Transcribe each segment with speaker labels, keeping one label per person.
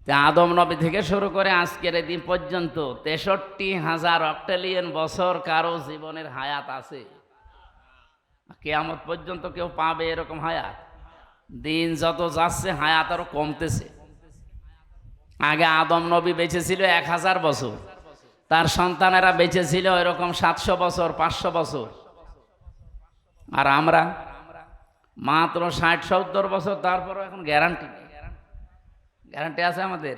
Speaker 1: আদম নবী থেকে শুরু করে আজকের দিন পর্যন্ত 63,000 অক্টেলিয়ন বছর কারো জীবনের হায়াত আছে। কিয়ামত পর্যন্ত কেউ পাবে এরকম হায়াত? দিন যত যাচ্ছে হায়াত আরো কমতেছে। আগে আদম নবী বেঁচে ছিল 1000 বছর, তার সন্তানেরা বেঁচে ছিল এরকম 700 বছর, 500 বছর, আর আমরা মাত্র 60-70 বছর। তারপরও এখন গ্যারান্টি নেই। গ্যারান্টি আছে আমাদের?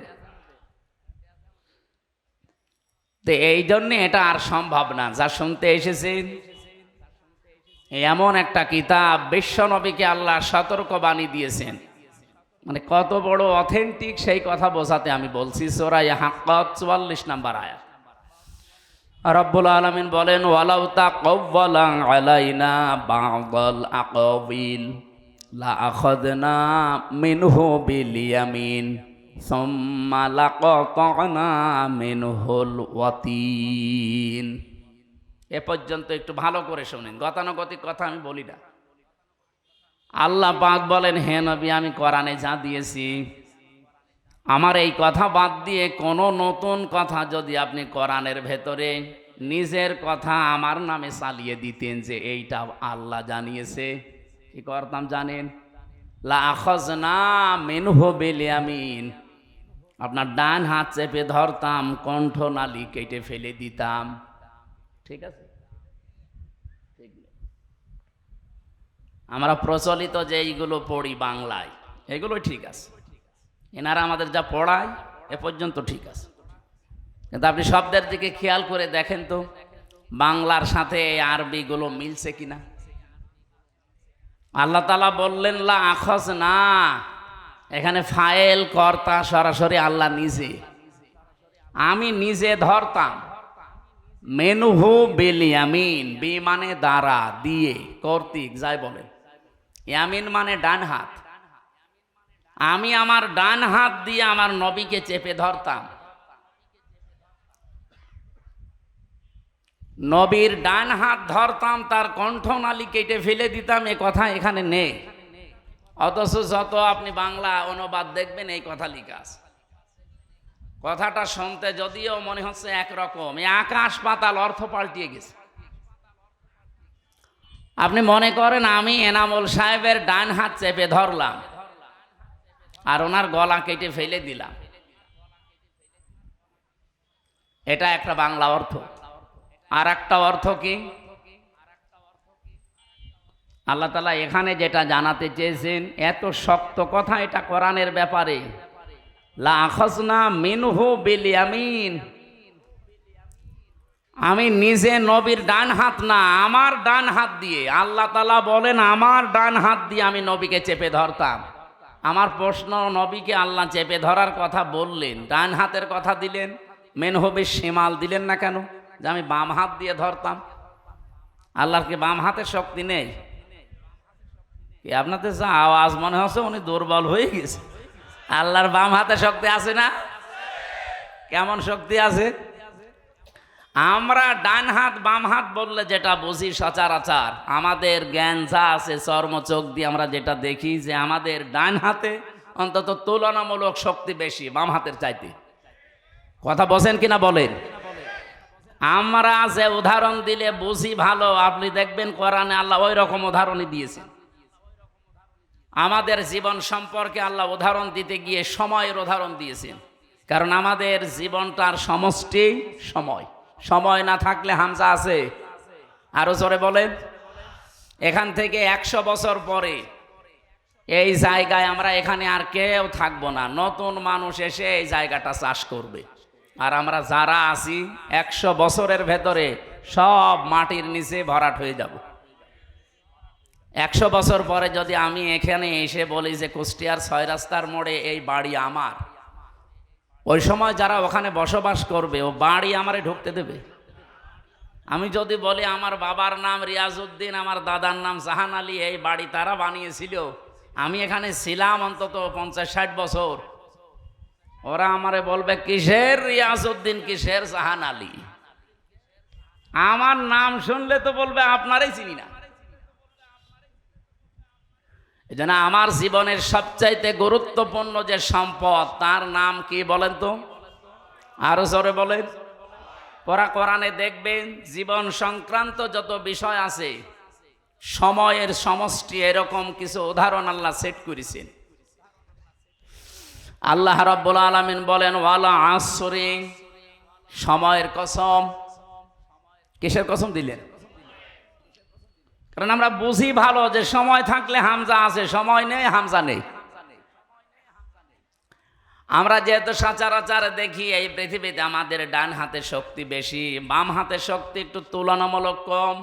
Speaker 1: তো এই জন্যে এটা আর সম্ভব না। যা শুনতে এসেছেন এমন একটা কিতাব, বিশ্ব নবীকে আল্লাহ সতর্কবাণী দিয়েছেন, মানে কত বড় অথেন্টিক সেই কথা বোঝাতে আমি বলছি। সূরা হাক্কাত 44 নম্বর আয়াত। রব্বুল আলামিন বলেন, ওয়ালাউ তাকাওয়ালা আলাইনা বা'দাল আকাবিল লা আখাযনা মিনহু বিল ইয়ামিন সুম্মা লাকাতা'না মিনহুল ওয়াতিন। এ পর্যন্ত একটু ভালো করে শুনেন, গতানুগতিক কথা আমি বলি না। আল্লাহ পাক বলেন, হে নবী, আমি কোরআনে যা দিয়েছি, আমার এই কথা বাদ দিয়ে কোনো নতুন কথা যদি আপনি কোরআনের ভেতরে নিজের কথা আমার নামে চালিয়ে দিতেন যে এইটা আল্লাহ জানিয়েছে, কি করতাম জানেন? লা আখাযনা মিনহু বিল ইয়ামিন, আপনার ডান হাত চেপে ধরতাম, কণ্ঠনালী কেটে ফেলে দিতাম। ঠিক আছে? ঠিক নেই। আমরা প্রচলিত যে এইগুলো পড়ি বাংলায়, এগুলো ঠিক আছে। এনারা আমাদের যা পড়ায় এ পর্যন্ত ঠিক আছে, কিন্তু আপনি শব্দের দিকে খেয়াল করে দেখেন তো বাংলার সাথে এই আরবিগুলো মিলছে কিনা। আল্লাহ তাআলা বললেন লা আখাযনা, এখানে ফাইল কর্তা সরাসরি আল্লাহ নিজে। আমি নিজে ধরতাম, মিনহু বিল ইয়ামিন, বি মানে দ্বারা, দিয়ে, কর্তৃক, যাই বলেন। ইয়ামিন মানে ডান হাত। আমি আমার ডান হাত দিয়ে আমার নবীকে চেপে ধরতাম। নবীর ডান হাত ধরতাম, তার কণ্ঠনালী কেটে ফেলে দিতাম। এ কথা এখানে নেই, অথচ যত আপনি বাংলা অনুবাদ দেখবেন এই কথা লেখা আছে। কথাটা শুনতে যদিও মনে হচ্ছে একরকম, এই আকাশ পাতাল অর্থ পাল্টিয়ে গেছে। আপনি মনে করেন আমি এনামুল সাহেবের ডান হাত চেপে ধরলাম আর ওনার গলা কেটে ফেলে দিলাম, এটা একটা বাংলা অর্থ। আর একটা অর্থ কি? আল্লাহ তাআলা এখানে যেটা জানাতে চেয়েছেন, এত শক্ত কথা এটা কোরআনের ব্যাপারে, লা আখাযনা মিনহু বিল ইয়ামিন, আমি নিজে নবীর ডান হাত না, আমার ডান হাত দিয়ে, আল্লাহ তাআলা বলেন আমার ডান হাত দিয়ে আমি নবীকে চেপে ধরতাম। আমার প্রশ্ন, নবীকে আল্লাহ চেপে ধরার কথা বললেন, ডান হাতের কথা দিলেন, মিনহু বিশ শিমাল দিলেন না কেন, যে আমি বাম হাত দিয়ে ধরতাম? আল্লাহর কি বাম হাতের শক্তি নেই? কি আপনাদের যা আওয়াজ মনে হচ্ছে উনি দুর্বল হয়ে গেছে। আল্লাহর বাম হাতে শক্তি আছে না? কেমন শক্তি আছে? আমরা ডান হাত বাম হাত বললে যেটা বুঝি সচরাচর, আমাদের জ্ঞান যা আছে চর্ম চোখ দিয়ে আমরা যেটা দেখি, যে আমাদের ডান হাতে অন্তত তুলনামূলক শক্তি বেশি বাম হাতের চাইতে। কথা বলেন কিনা বলেন? আমরা যে উদাহরণ দিলে বুঝি ভালো, আপনি দেখবেন কোরআনে আল্লাহ ওই রকম উদাহরণই দিয়েছেন। আমাদের জীবন সম্পর্কে আল্লাহ উদাহরণ দিতে গিয়ে সময়ের উদাহরণ দিয়েছেন, কারণ আমাদের জীবনটার সমষ্টি সময়। সময় না থাকলে হামজা আছে, আরো জোরে বলেন। এখান থেকে 100 বছর পরে এই জায়গায় আমরা এখানে আর কেউ থাকবো না, নতুন মানুষ এসে এই জায়গাটা চাষ করবে। আর আমরা যারা আছি 100 বছরের ভেতরে সব মাটির নিচে ভরাট হয়ে যাব। 100 বছর পরে যদি আমি এখানে এসে বলি যে কুষ্টিয়ার 6 রাস্তার মোড়ে এই বাড়ি আমার, ওই সময় যারা ওখানে বসবাস করবে ও বাড়ি আমারে ঢুকতে দেবে? আমি যদি বলি আমার বাবার নাম রিয়াজউদ্দিন, আমার দাদার নাম জাহান আলী, এই বাড়ি তারা বানিয়েছিল, আমি এখানে ছিলাম অন্তত 50-60 বছর, ওরা আমারে বলবে কিসের রিয়াজউদ্দিন, কিসের জাহান আলী? আমার নাম শুনলে তো বলবে আপনারাই চিনি না। এজন্য আমার জীবনের সবচাইতে গুরুত্বপূর্ণ যে সম্পদ তার নাম কি বলেন তো? আরো জোরে বলেন। কোরআনে দেখবেন জীবন সংক্রান্ত যত বিষয় আছে সময়ের সমষ্টি এরকম কিছু উদাহরণ আল্লাহ সেট করেছেন। আল্লাহ রাব্বুল আলামিন বলেন ওয়ালা আসরি, সময়ের কসম। কিসের কসম দিলেন? কারণ আমরা বুঝি ভালো যে সময় থাকলে হামজা আছে, সময় নেই হামজা নেই। আমরা যেহেতু সচরাচর দেখি এই পৃথিবীতে আমাদের ডান হাতের শক্তি বেশি, বাম হাতের শক্তি একটু তুলনামূলক কম।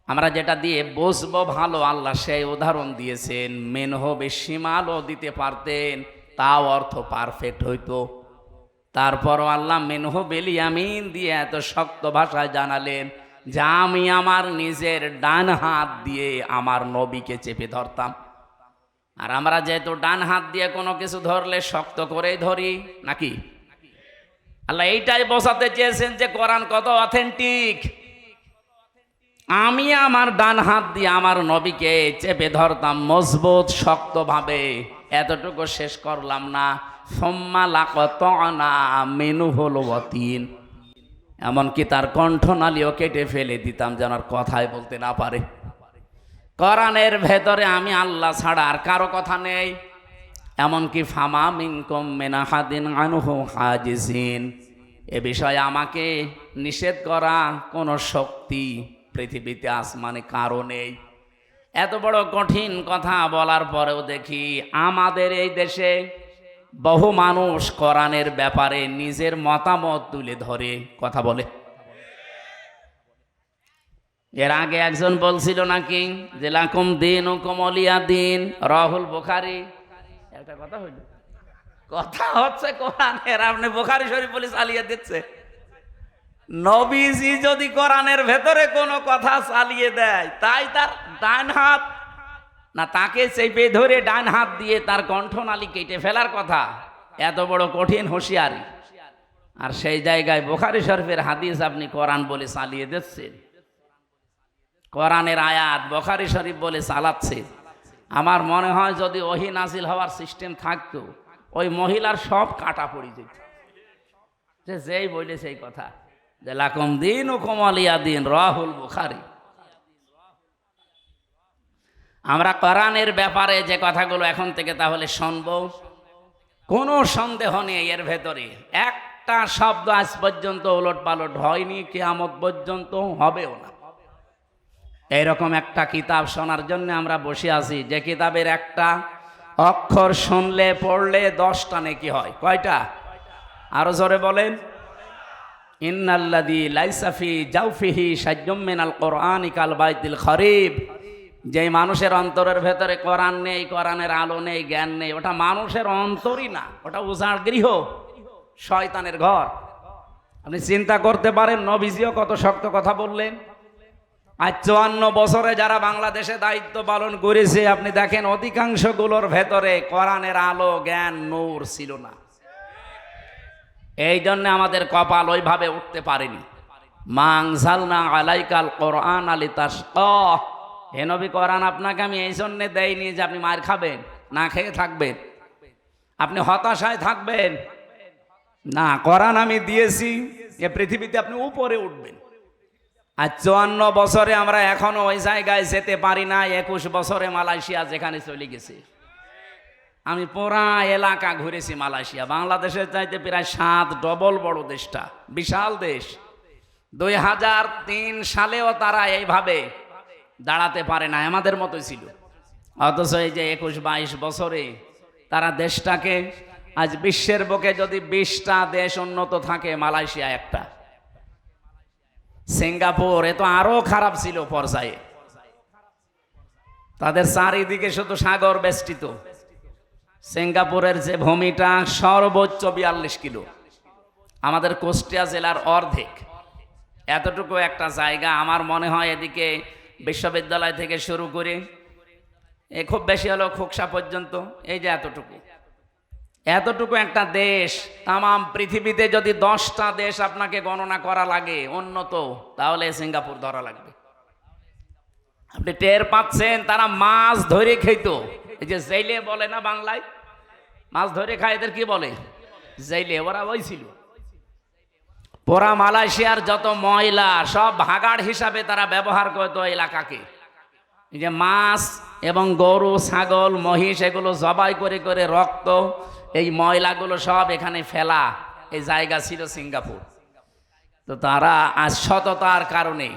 Speaker 1: আমরা যেটা দিয়ে বুঝবো ভালো, আল্লাহ সেই উদাহরণ দিয়েছেন। মেনহো বেশি মালও দিতে পারতেন, তাও অর্থ পারফেক্ট হইতো। তারপরও আল্লাহ মেনহো বেলিয়ামিন দিয়ে এত শক্ত ভাষায় জানালেন যে আমি আমার নিজের ডান হাত দিয়ে আমার নবীকে চেপে ধরতাম। আর আমরা যেহেতু ডান হাত দিয়ে কোনো কিছু ধরলে শক্ত করেই ধরি নাকি? আল্লাহ এইটাই বোঝাতে চেয়েছেন যে কোরআন কত অথেন্টিক। আমি আমার ডান হাত দিয়ে আমার নবীকে চেপে ধরতাম মজবুত শক্তভাবে। এতটুকু শেষ করলাম না, সুম্মা লাকাতানা মিনহুল ওয়াতিন, এমনকি তার কণ্ঠনালীও কেটে ফেলে দিতাম যেন আর কথাই বলতে না পারে। কোরআনের ভেতরে আমি আল্লাহ ছাড়া আর কারো কথা নেই। এমনকি ফামা মিনকুম মিন আহাদিন আনহু হাজিজিন, এ বিষয়ে আমাকে নিষেধ করা কোনো শক্তি পৃথিবীতে আসমানে কারো নেই। এত বড় কঠিন কথা বলার পরেও দেখি আমাদের এই দেশে বহু মানুষ কোরআনের ব্যাপারে নিজের মতামত তুলে ধরে কথা বলে। এর আগে একজন বলছিল নাকি যে লাকুম দীনুকুম ওয়ালিয়া দীন, রাহুল বুখারী। একটা কথা হইল, কথা হচ্ছে কোরআনের, আপনি বুখারী শরীফ বলে চালিয়ে দিচ্ছে। নবীজি যদি কোরআনের ভেতরে কোনো কথা চালিয়ে দেয়, তাই তার ডান হাত না তাকে চেপে ধরে ডান হাত দিয়ে তার কণ্ঠনালী কেটে ফেলার কথা। এত বড় কঠিন হুঁশিয়ারি, আর সেই জায়গায় বুখারী শরীফের হাদিস আপনি কোরআন বলে চালিয়ে দিচ্ছেন। কোরআনের আয়াত বুখারী শরীফ বলে চালাচ্ছে। আমার মনে হয় যদি ওহী নাজিল হওয়ার সিস্টেম থাকতো, ওই মহিলার সব কাটা পড়ে যেত, যে যেই বলে সেই কথা যে লাকুম দীনুকুম ওয়ালিয়া দীন, রাহুল বুখারী। আমরা কোরআনের ব্যাপারে যে কথাগুলো এখন থেকে তাহলে শুনবো, কোনো সন্দেহ নেই এর ভেতরে একটা শব্দ আজ পর্যন্ত ওলট পালট হয়নি, কিয়ামত পর্যন্ত হবেও না। এইরকম একটা কিতাব শোনার জন্য আমরা বসে আছি, যে কিতাবের একটা অক্ষর শুনলে পড়লে 10টা নেকি হয়। কয়টা? আরো জোরে বলেন। ইন্নাল্লাযী লাইসা ফি জাওফিহি শাইয়্যুম মিনাল কুরআনি কাল বাইতিল খরিব, যে মানুষের অন্তরের ভেতরে কোরআন নেই, কোরআনের আলো নেই, জ্ঞান নেই, ওটা মানুষের অন্তরই না, ওটা উজাড় গৃহ, শয়তানের ঘর। আপনি চিন্তা করতে পারেন নবীজিও কত শক্ত কথা বললেন। আজ 54 বছরে যারা বাংলাদেশে দায়িত্ব পালন করেছে, আপনি দেখেন অধিকাংশগুলোর ভেতরে কোরআনের আলো, জ্ঞান, নূর ছিল না। এই জন্য আমাদের কপাল ওইভাবে উঠতে পারেনি। মা আনজালনা আলাইকাল কোরআন লিতাশকা, হে নবী কোরআন আপনাকে আমি এই জন্য দেইনি যে আপনি মার খাবেন, না খেয়ে থাকবেন, আপনি হতাশায় থাকবেন না। কোরআন আমি দিয়েছি এ পৃথিবীতে আপনি উপরে উঠবেন। আর 54 বছরে আমরা এখনো ওই জায়গায় যেতে পারি না। 21 বছরে মালয়েশিয়া যেখানে চলে গেছে, আমি পুরা এলাকা ঘুরেছি মালয়েশিয়া, বাংলাদেশের চাইতে প্রায় 7 ডবল বড় দেশটা, বিশাল দেশ। 2003 সালেও তারা এইভাবে দাঁড়াতে পারে না, আমাদের মতোই ছিল। অথচ এই যে 21-22 বছরে তারা দেশটাকে, আজ বিশ্বের বুকে যদি 20টা দেশ উন্নত থাকে, মালয়েশিয়া একটা। সিঙ্গাপুর এ তো আরো খারাপ ছিল পর্যায়ে, তাদের চারিদিকে শুধু সাগর বেষ্টিত। সিঙ্গাপুরের যে ভূমিটা সর্বোচ্চ 42 কিলো, আমাদের কুষ্টিয়া জেলার অর্ধেক। এতটুকু একটা জায়গা, আমার মনে হয় এদিকে বিশ্ববিদ্যালয় থেকে শুরু করে খুব বেশি হলো খোকসা পর্যন্ত, এই যে এতটুকু একটা দেশ। তামাম পৃথিবীতে যদি 10টা দেশ আপনাকে গণনা করা লাগে উন্নত, তাহলে সিঙ্গাপুর ধরা লাগবে। আপনি টের পাচ্ছেন তারা মাছ ধরে খেত। এই যে জেলে বলে না বাংলায়, মাছ ধরে খায়, এদের কি বলে? জেলে। ওরা ওই ছিল। পুরা মালয়েশিয়ার যত ময়লা সব ভাগাড় হিসাবে তারা ব্যবহার করতো এলাকাকে। এই যে মাছ এবং গরু, ছাগল, মহিষ এগুলো জবাই করে করে রক্ত, এই ময়লাগুলো সব এখানে ফেলা, এই জায়গা ছিল সিঙ্গাপুর। তো তারা আজ সততার কারণে,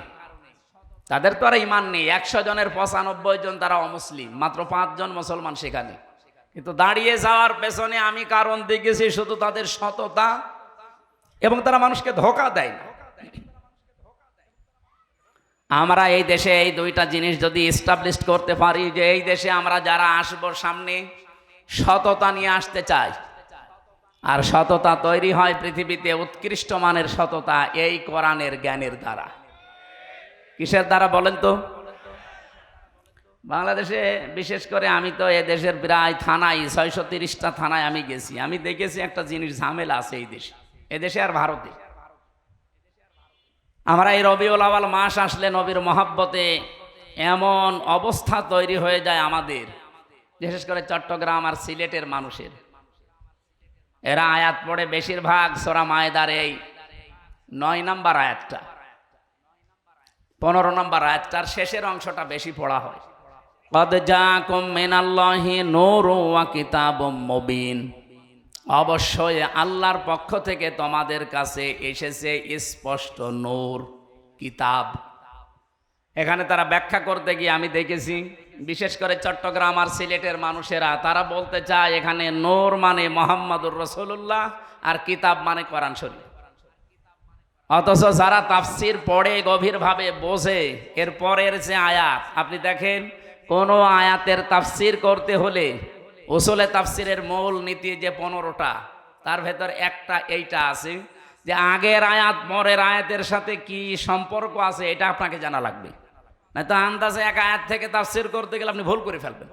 Speaker 1: তাদের তো আর ইমান নেই, 100 জনের 95 জন তারা অমুসলিম, মাত্র 5 জন মুসলমান সেখানে। কিন্তু দাঁড়িয়ে যাওয়ার পেছনে আমি কারণ দেখেছি শুধু তাদের সততা, এবং তারা মানুষকে ধোঁকা দেয় না। আমরা এই দেশে এই দুইটা জিনিস যদি এস্টাবলিশ করতে পারি, যে এই দেশে আমরা যারা আসবো সামনে সততা নিয়ে আসতে চাই, আর সততা তৈরি হয় পৃথিবীতে উৎকৃষ্ট মানের সততা এই কোরআনের জ্ঞানের দ্বারা। কিসের দ্বারা বলেন তো? বাংলাদেশে বিশেষ করে আমি তো এ দেশের প্রায় থানায় 630টা থানায় আমি গেছি, আমি দেখেছি একটা জিনিস ঝামেলা আছে এই দেশে, এদেশে আর ভারতে। আমরা এই রবিউল আউয়াল মাস আসলে নবীর মহব্বতে এমন অবস্থা তৈরি হয়ে যায় আমাদের, বিশেষ করে চট্টগ্রাম আর সিলেটের মানুষের। এরা আয়াত পড়ে বেশিরভাগ সূরা মায়েদার এই 9 নম্বর আয়াতটা, 15 নম্বর আয়াতটার শেষের অংশটা বেশি পড়া হয়। কদ জাকুম মিনাল্লাহি নূরুন ওয়া কিতাবুম মুবিন, অবশ্যই আল্লাহর পক্ষ থেকে তোমাদের কাছে এসেছে স্পষ্ট নূর, কিতাব। এখানে তারা ব্যাখ্যা করতে গিয়ে আমি দেখেছি বিশেষ করে চট্টগ্রাম আর সিলেটের মানুষেরা তারা বলতে চায় এখানে নূর মানে মুহাম্মদুর রাসূলুল্লাহ আর কিতাব মানে কোরআন শরীফ। অথচ যারা তাফসির পড়ে গভীরভাবে বোঝে, এর পরের যে আয়াত আপনি দেখেন, কোন আয়াতের তাফসির করতে হলে উসুলে তাফসিরের মূল নীতি যে 15টা, তার ভেতর একটা এইটা আছে যে আগের আয়াত পরের আয়াতের সাথে কি সম্পর্ক আছে এটা আপনাকে জানা লাগবে, না তো আন্দাজে এক আয়াত থেকে তাফসির করতে গেলে আপনি ভুল করে ফেলবেন।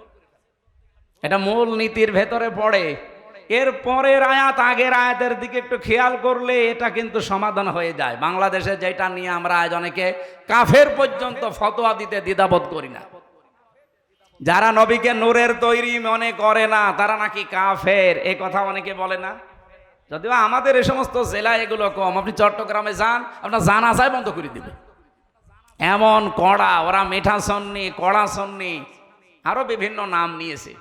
Speaker 1: এটা মূল নীতির ভেতরে পড়ে। এর পরের আয়াত আগের আয়াতের দিকে একটু খেয়াল করলে এটা কিন্তু সমাধান হয়ে যায়। বাংলাদেশে যেটা নিয়ে আমরা আজ অনেকে কাফের পর্যন্ত ফতোয়া দিতে দ্বিধাবোধ করি না। যারা নবীকে নূরের তৈরি মনে করে না তারা নাকি কাফের, এই কথা অনেকে বলে না। যদিও আমাদের এই সমস্ত জেলায় এগুলো কম। আপনি চট্টগ্রামে যান, আপনার জানাজায় বন্ধ করে দিবে, এমন কড়া। ওরা মিঠা সন্নি, কড়া সন্নি, আরো বিভিন্ন নাম নিয়েছে।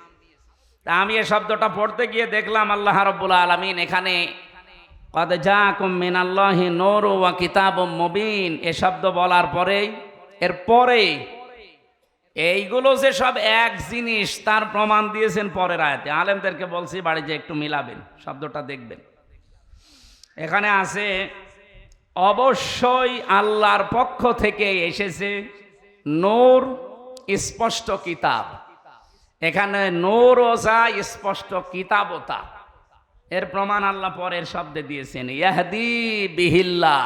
Speaker 1: তা আমি এই শব্দটা পড়তে গিয়ে দেখলাম আল্লাহ রাব্বুল আলামিন এখানে কদ জাকুম মিনাল্লাহি নূরুন ওয়া কিতাবুম মুবিন এ শব্দ বলার পরেই এর পরে এইগুলো যে সব এক জিনিস তার প্রমাণ দিয়েছেন পরের আয়াতে। আলেমদেরকে বলছি বাড়ি যে একটু মিলাবেন, শব্দটা দেখবেন। এখানে আছে অবশ্যই আল্লাহর পক্ষ থেকে এসেছে নূর, স্পষ্ট কিতাব। এখানে নূর ওজা, স্পষ্ট কিতাবতা, এর প্রমাণ আল্লাহ পরের শব্দে দিয়েছেন ইয়াহদি বিহিল্লাহ,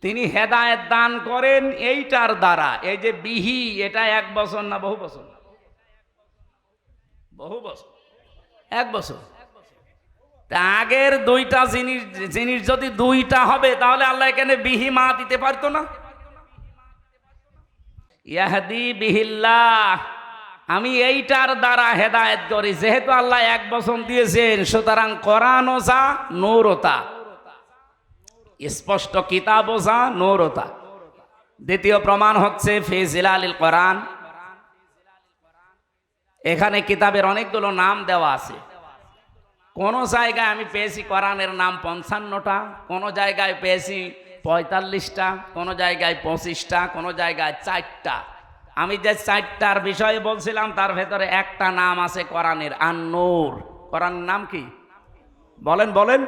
Speaker 1: তিনি হেদায়েত দান করেন এইটার দ্বারা। এই যে বিহি, এটা 1 বছর না বহু বছর? বহু বছর, 1 বছর। তা আগের দুইটা জিনিস যদি দুইটা হবে তাহলে আল্লাহ এখানে বিহি মা দিতে পারতো না? ইয়াহদি বিহিল্লাহ, আমি এইটার দ্বারা হেদায়েত করি। যেহেতু আল্লাহ 1 বছর দিয়েছেন, সুতরাং কোরআন ওজা, নূরতা, স্পষ্ট কিতাব ওজা, নূরতা। দ্বিতীয় প্রমাণ হচ্ছে ফি জিলালিল কোরআন, এখানে কিতাবের অনেকগুলো নাম দেওয়া আছে। কোন জায়গায় আমি পেয়েছি কোরআনের নাম 55টা, কোন জায়গায় পেয়েছি 45টা, কোন জায়গায় 25টা, কোন জায়গায় 4টা। আমি যে 4টার বিষয়ে বলছিলাম তার ভেতরে একটা নাম আছে কোরআনের, আন-নূর। কোরআনের নাম কি বলেন বলেন?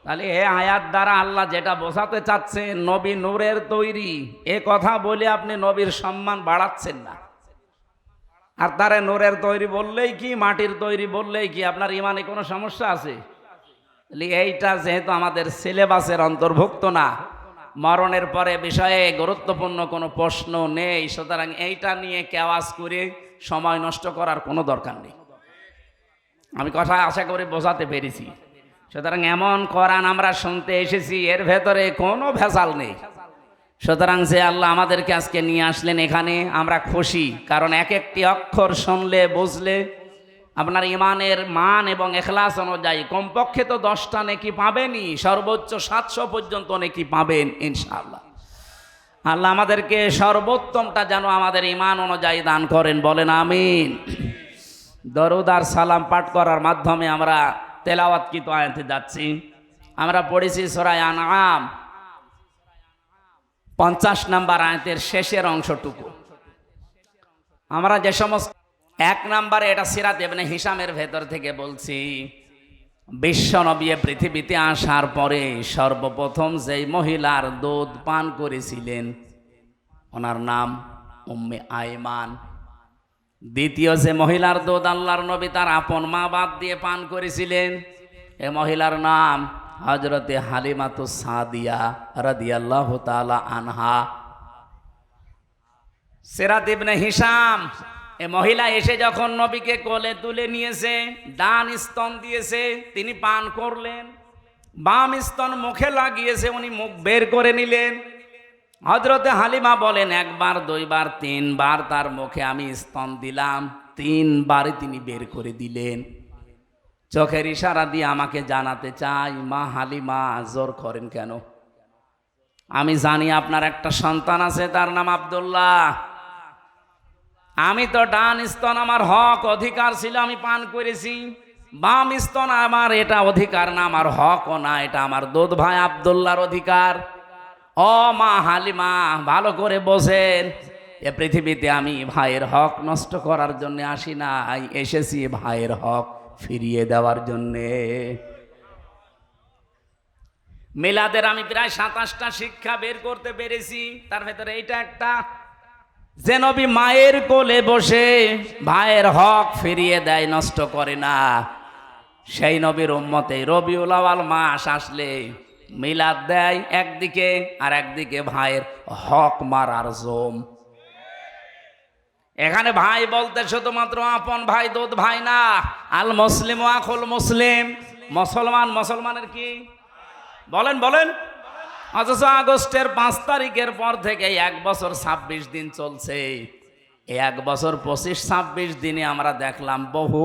Speaker 1: তাহলে এ আয়াত দ্বারা আল্লাহ যেটা বোঝাতে চাচ্ছেন নবী নূরের তৈরি, এ কথা বলে আপনি নবীর সম্মান বাড়াচ্ছেন না। আর তারে নূরের তৈরি বললেই কি, মাটির তৈরি বললেই কি, আপনার ইমানে কোনো সমস্যা আছে? এইটা যেহেতু আমাদের সিলেবাসের অন্তর্ভুক্ত না, মরণের পরে বিষয়ে গুরুত্বপূর্ণ কোনো প্রশ্ন নেই, সুতরাং এইটা নিয়ে কেওয়াজ করে সময় নষ্ট করার কোনো দরকার নেই। আমি কথা আশা করি বোঝাতে পেরেছি। সুতরাং এমন কোরআন আমরা শুনতে এসেছি, এর ভেতরে কোনো ভেজাল নেই, সুতরাং যে আল্লাহ আমাদেরকে আজকে নিয়ে আসলেন এখানে, আমরা খুশি, কারণ এক একটি অক্ষর শুনলে বুঝলে আপনার ইমানের মান এবং এখলাস অনুযায়ী কমপক্ষে তো 10টা নেকি পাবেনই, সর্বোচ্চ 700 পর্যন্ত নেকি পাবেন ইনশাআল্লাহ। আল্লাহ আমাদেরকে সর্বোত্তমটা যেন আমাদের ইমান অনুযায়ী দান করেন, বলেন আমিন। দরুদ আর সালাম পাঠ করার মাধ্যমে আমরা তেলাওয়াতকৃত আয়াতে যাচ্ছি। আমরা পড়েছি সূরা আনআম 50 নম্বর আয়াতের শেষের অংশটুকু। আমরা যে সমস্ত 1 নম্বরে এটা সিরাত ইবনে হিশামের ভেতর থেকে বলছি, বিশ্ব নবী পৃথিবীতে আসার পরে সর্বপ্রথম যেই মহিলার দুধ পান করেছিলেন ওনার নাম উম্মে আইমান। দ্বিতীয় যে মহিলার দুধ আল্লাহর নবী তার আপন মা বাপ দিয়ে পান করেছিলেন, এ মহিলার নাম হযরতে হালিমাতুস সাদিয়া রাদিয়াল্লাহু তাআলা আনহা। সিরাত ইবনে হিশাম, এ মহিলা এসে যখন নবীকে কোলে তুলে নিয়েছে, ডান স্তন দিয়েছে, তিনি পান করলেন, বাম স্তন মুখে লাগিয়েছে, উনি মুখ বের করে নিলেন। হযরতে হালিমা বলেন, 1 বার 2 বার 3 বার তার মুখে আমি স্তন দিলাম, 3 বারই তিনি বের করে দিলেন। চোখের ইশারা দিয়ে আমাকে জানাতে চাই, মা হালিমা জোর করেন কেন? আমি জানি আপনার একটা সন্তান আছে, তার নাম আব্দুল্লাহ। আমি তো ডান স্তন আমার হক অধিকার ছিল, আমি পান করেছি। বাম স্তন আমার এটা অধিকার না, আমার হকও না, এটা আমার দুধ ভাই আব্দুল্লাহর অধিকার। ও মা হালিমা, ভালো করে বোঝেন, এ পৃথিবীতে আমি ভাইয়ের হক নষ্ট করার জন্য আসি না, এসেছি ভাইয়ের হক ফিরিয়ে দেওয়ার জন্যে। মিলাদের আমি প্রায় 27টা শিক্ষা বের করতে পেরেছি, তার ভেতরে এইটা একটা, যে নবী মায়ের কোলে বসে ভাইয়ের হক ফিরিয়ে দেয়, নষ্ট করে না, সেই নবীর উম্মতে রবিউল আউয়াল মাস আসলে মিলাদ দেয় একদিকে, আর একদিকে ভাইয়ের হক মারার জম। এখানে ভাই বলতে শুধুমাত্র আপন ভাই দুধ ভাই না, আল মুসলিম আখুল মুসলিম, মুসলমান মুসলমানের কি বলেন বলেন। অথচ আগস্টের 5 তারিখের পর থেকে 1 বছর 26 দিন চলছে, এই 1 বছর 25-26 দিনে আমরা দেখলাম বহু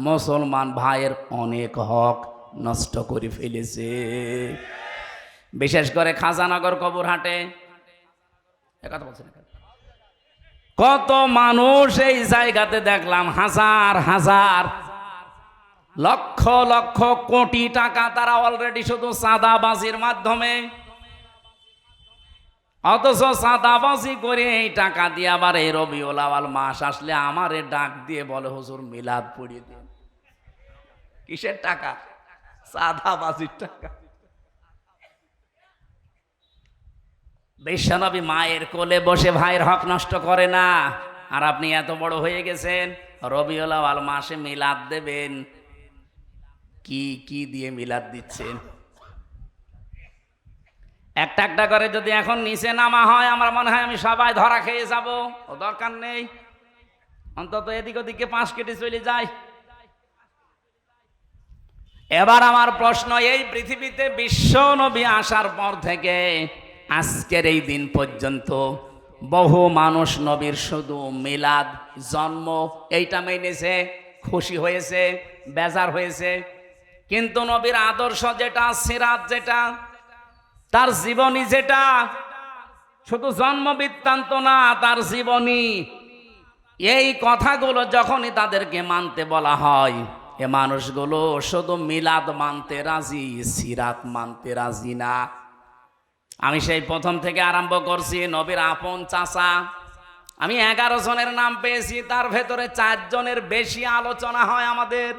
Speaker 1: মুসলমান ভাইয়ের অনেক হক নষ্ট করে ফেলেছে। বিশেষ করে খাজানগর কবরহাটে কথা বলছেন, কত মানুষ এই জায়গাতে দেখলাম, হাজার হাজার লক্ষ লক্ষ কোটি টাকা তারা অলরেডি শুধু চাঁদাবাজির মাধ্যমে, অথচ চাঁদাবাজি করে এই টাকা দিয়ে আবার এই রবিউল আউয়াল মাস আসলে আমারে ডাক দিয়ে বলে, হুজুর মিলাদ পড়িয়ে দিন। কিসের টাকা? চাঁদাবাজির টাকা। বিশ্বনবী মায়ের কোলে বসে ভাইয়ের হক নষ্ট করে না, আর আপনি এত বড় হয়ে গেছেন, রবিউল আউয়াল মাসে মিলাদ দেবেন। কি দিয়ে মিলাদ দিচ্ছেন? একটা একটা করে যদি এখন নিচে নামা হয়, আমার মনে হয় আমি সবাই ধরা খেয়ে যাব। ও দরকার নেই, অন্তত এদিক ওদিকে 5 কেটে চলে যায়। এবার আমার প্রশ্ন, এই পৃথিবীতে বিশ্ব নবী আসার পর থেকে আজকের এই দিন পর্যন্ত বহু মানুষ নবীর শুধু মিলাদ, জন্ম এইটা মেনেছে, খুশি হয়েছে, বেজার হয়েছে, কিন্তু নবীর আদর্শ যেটা, সিরাত যেটা, তার জীবনী যেটা, শুধু জন্ম বৃত্তান্ত না, তার জীবনী, এই কথাগুলো যখনই তাদেরকে মানতে বলা হয়, এ মানুষগুলো শুধু মিলাদ মানতে রাজি, সিরাত মানতে রাজি না। আমি সেই প্রথম থেকে আরম্ভ করছি, নবীর আপন চাচা, আমি 11 জনের নাম পেয়েছি, তার ভেতরে 4 জনের বেশি আলোচনা হয় আমাদের।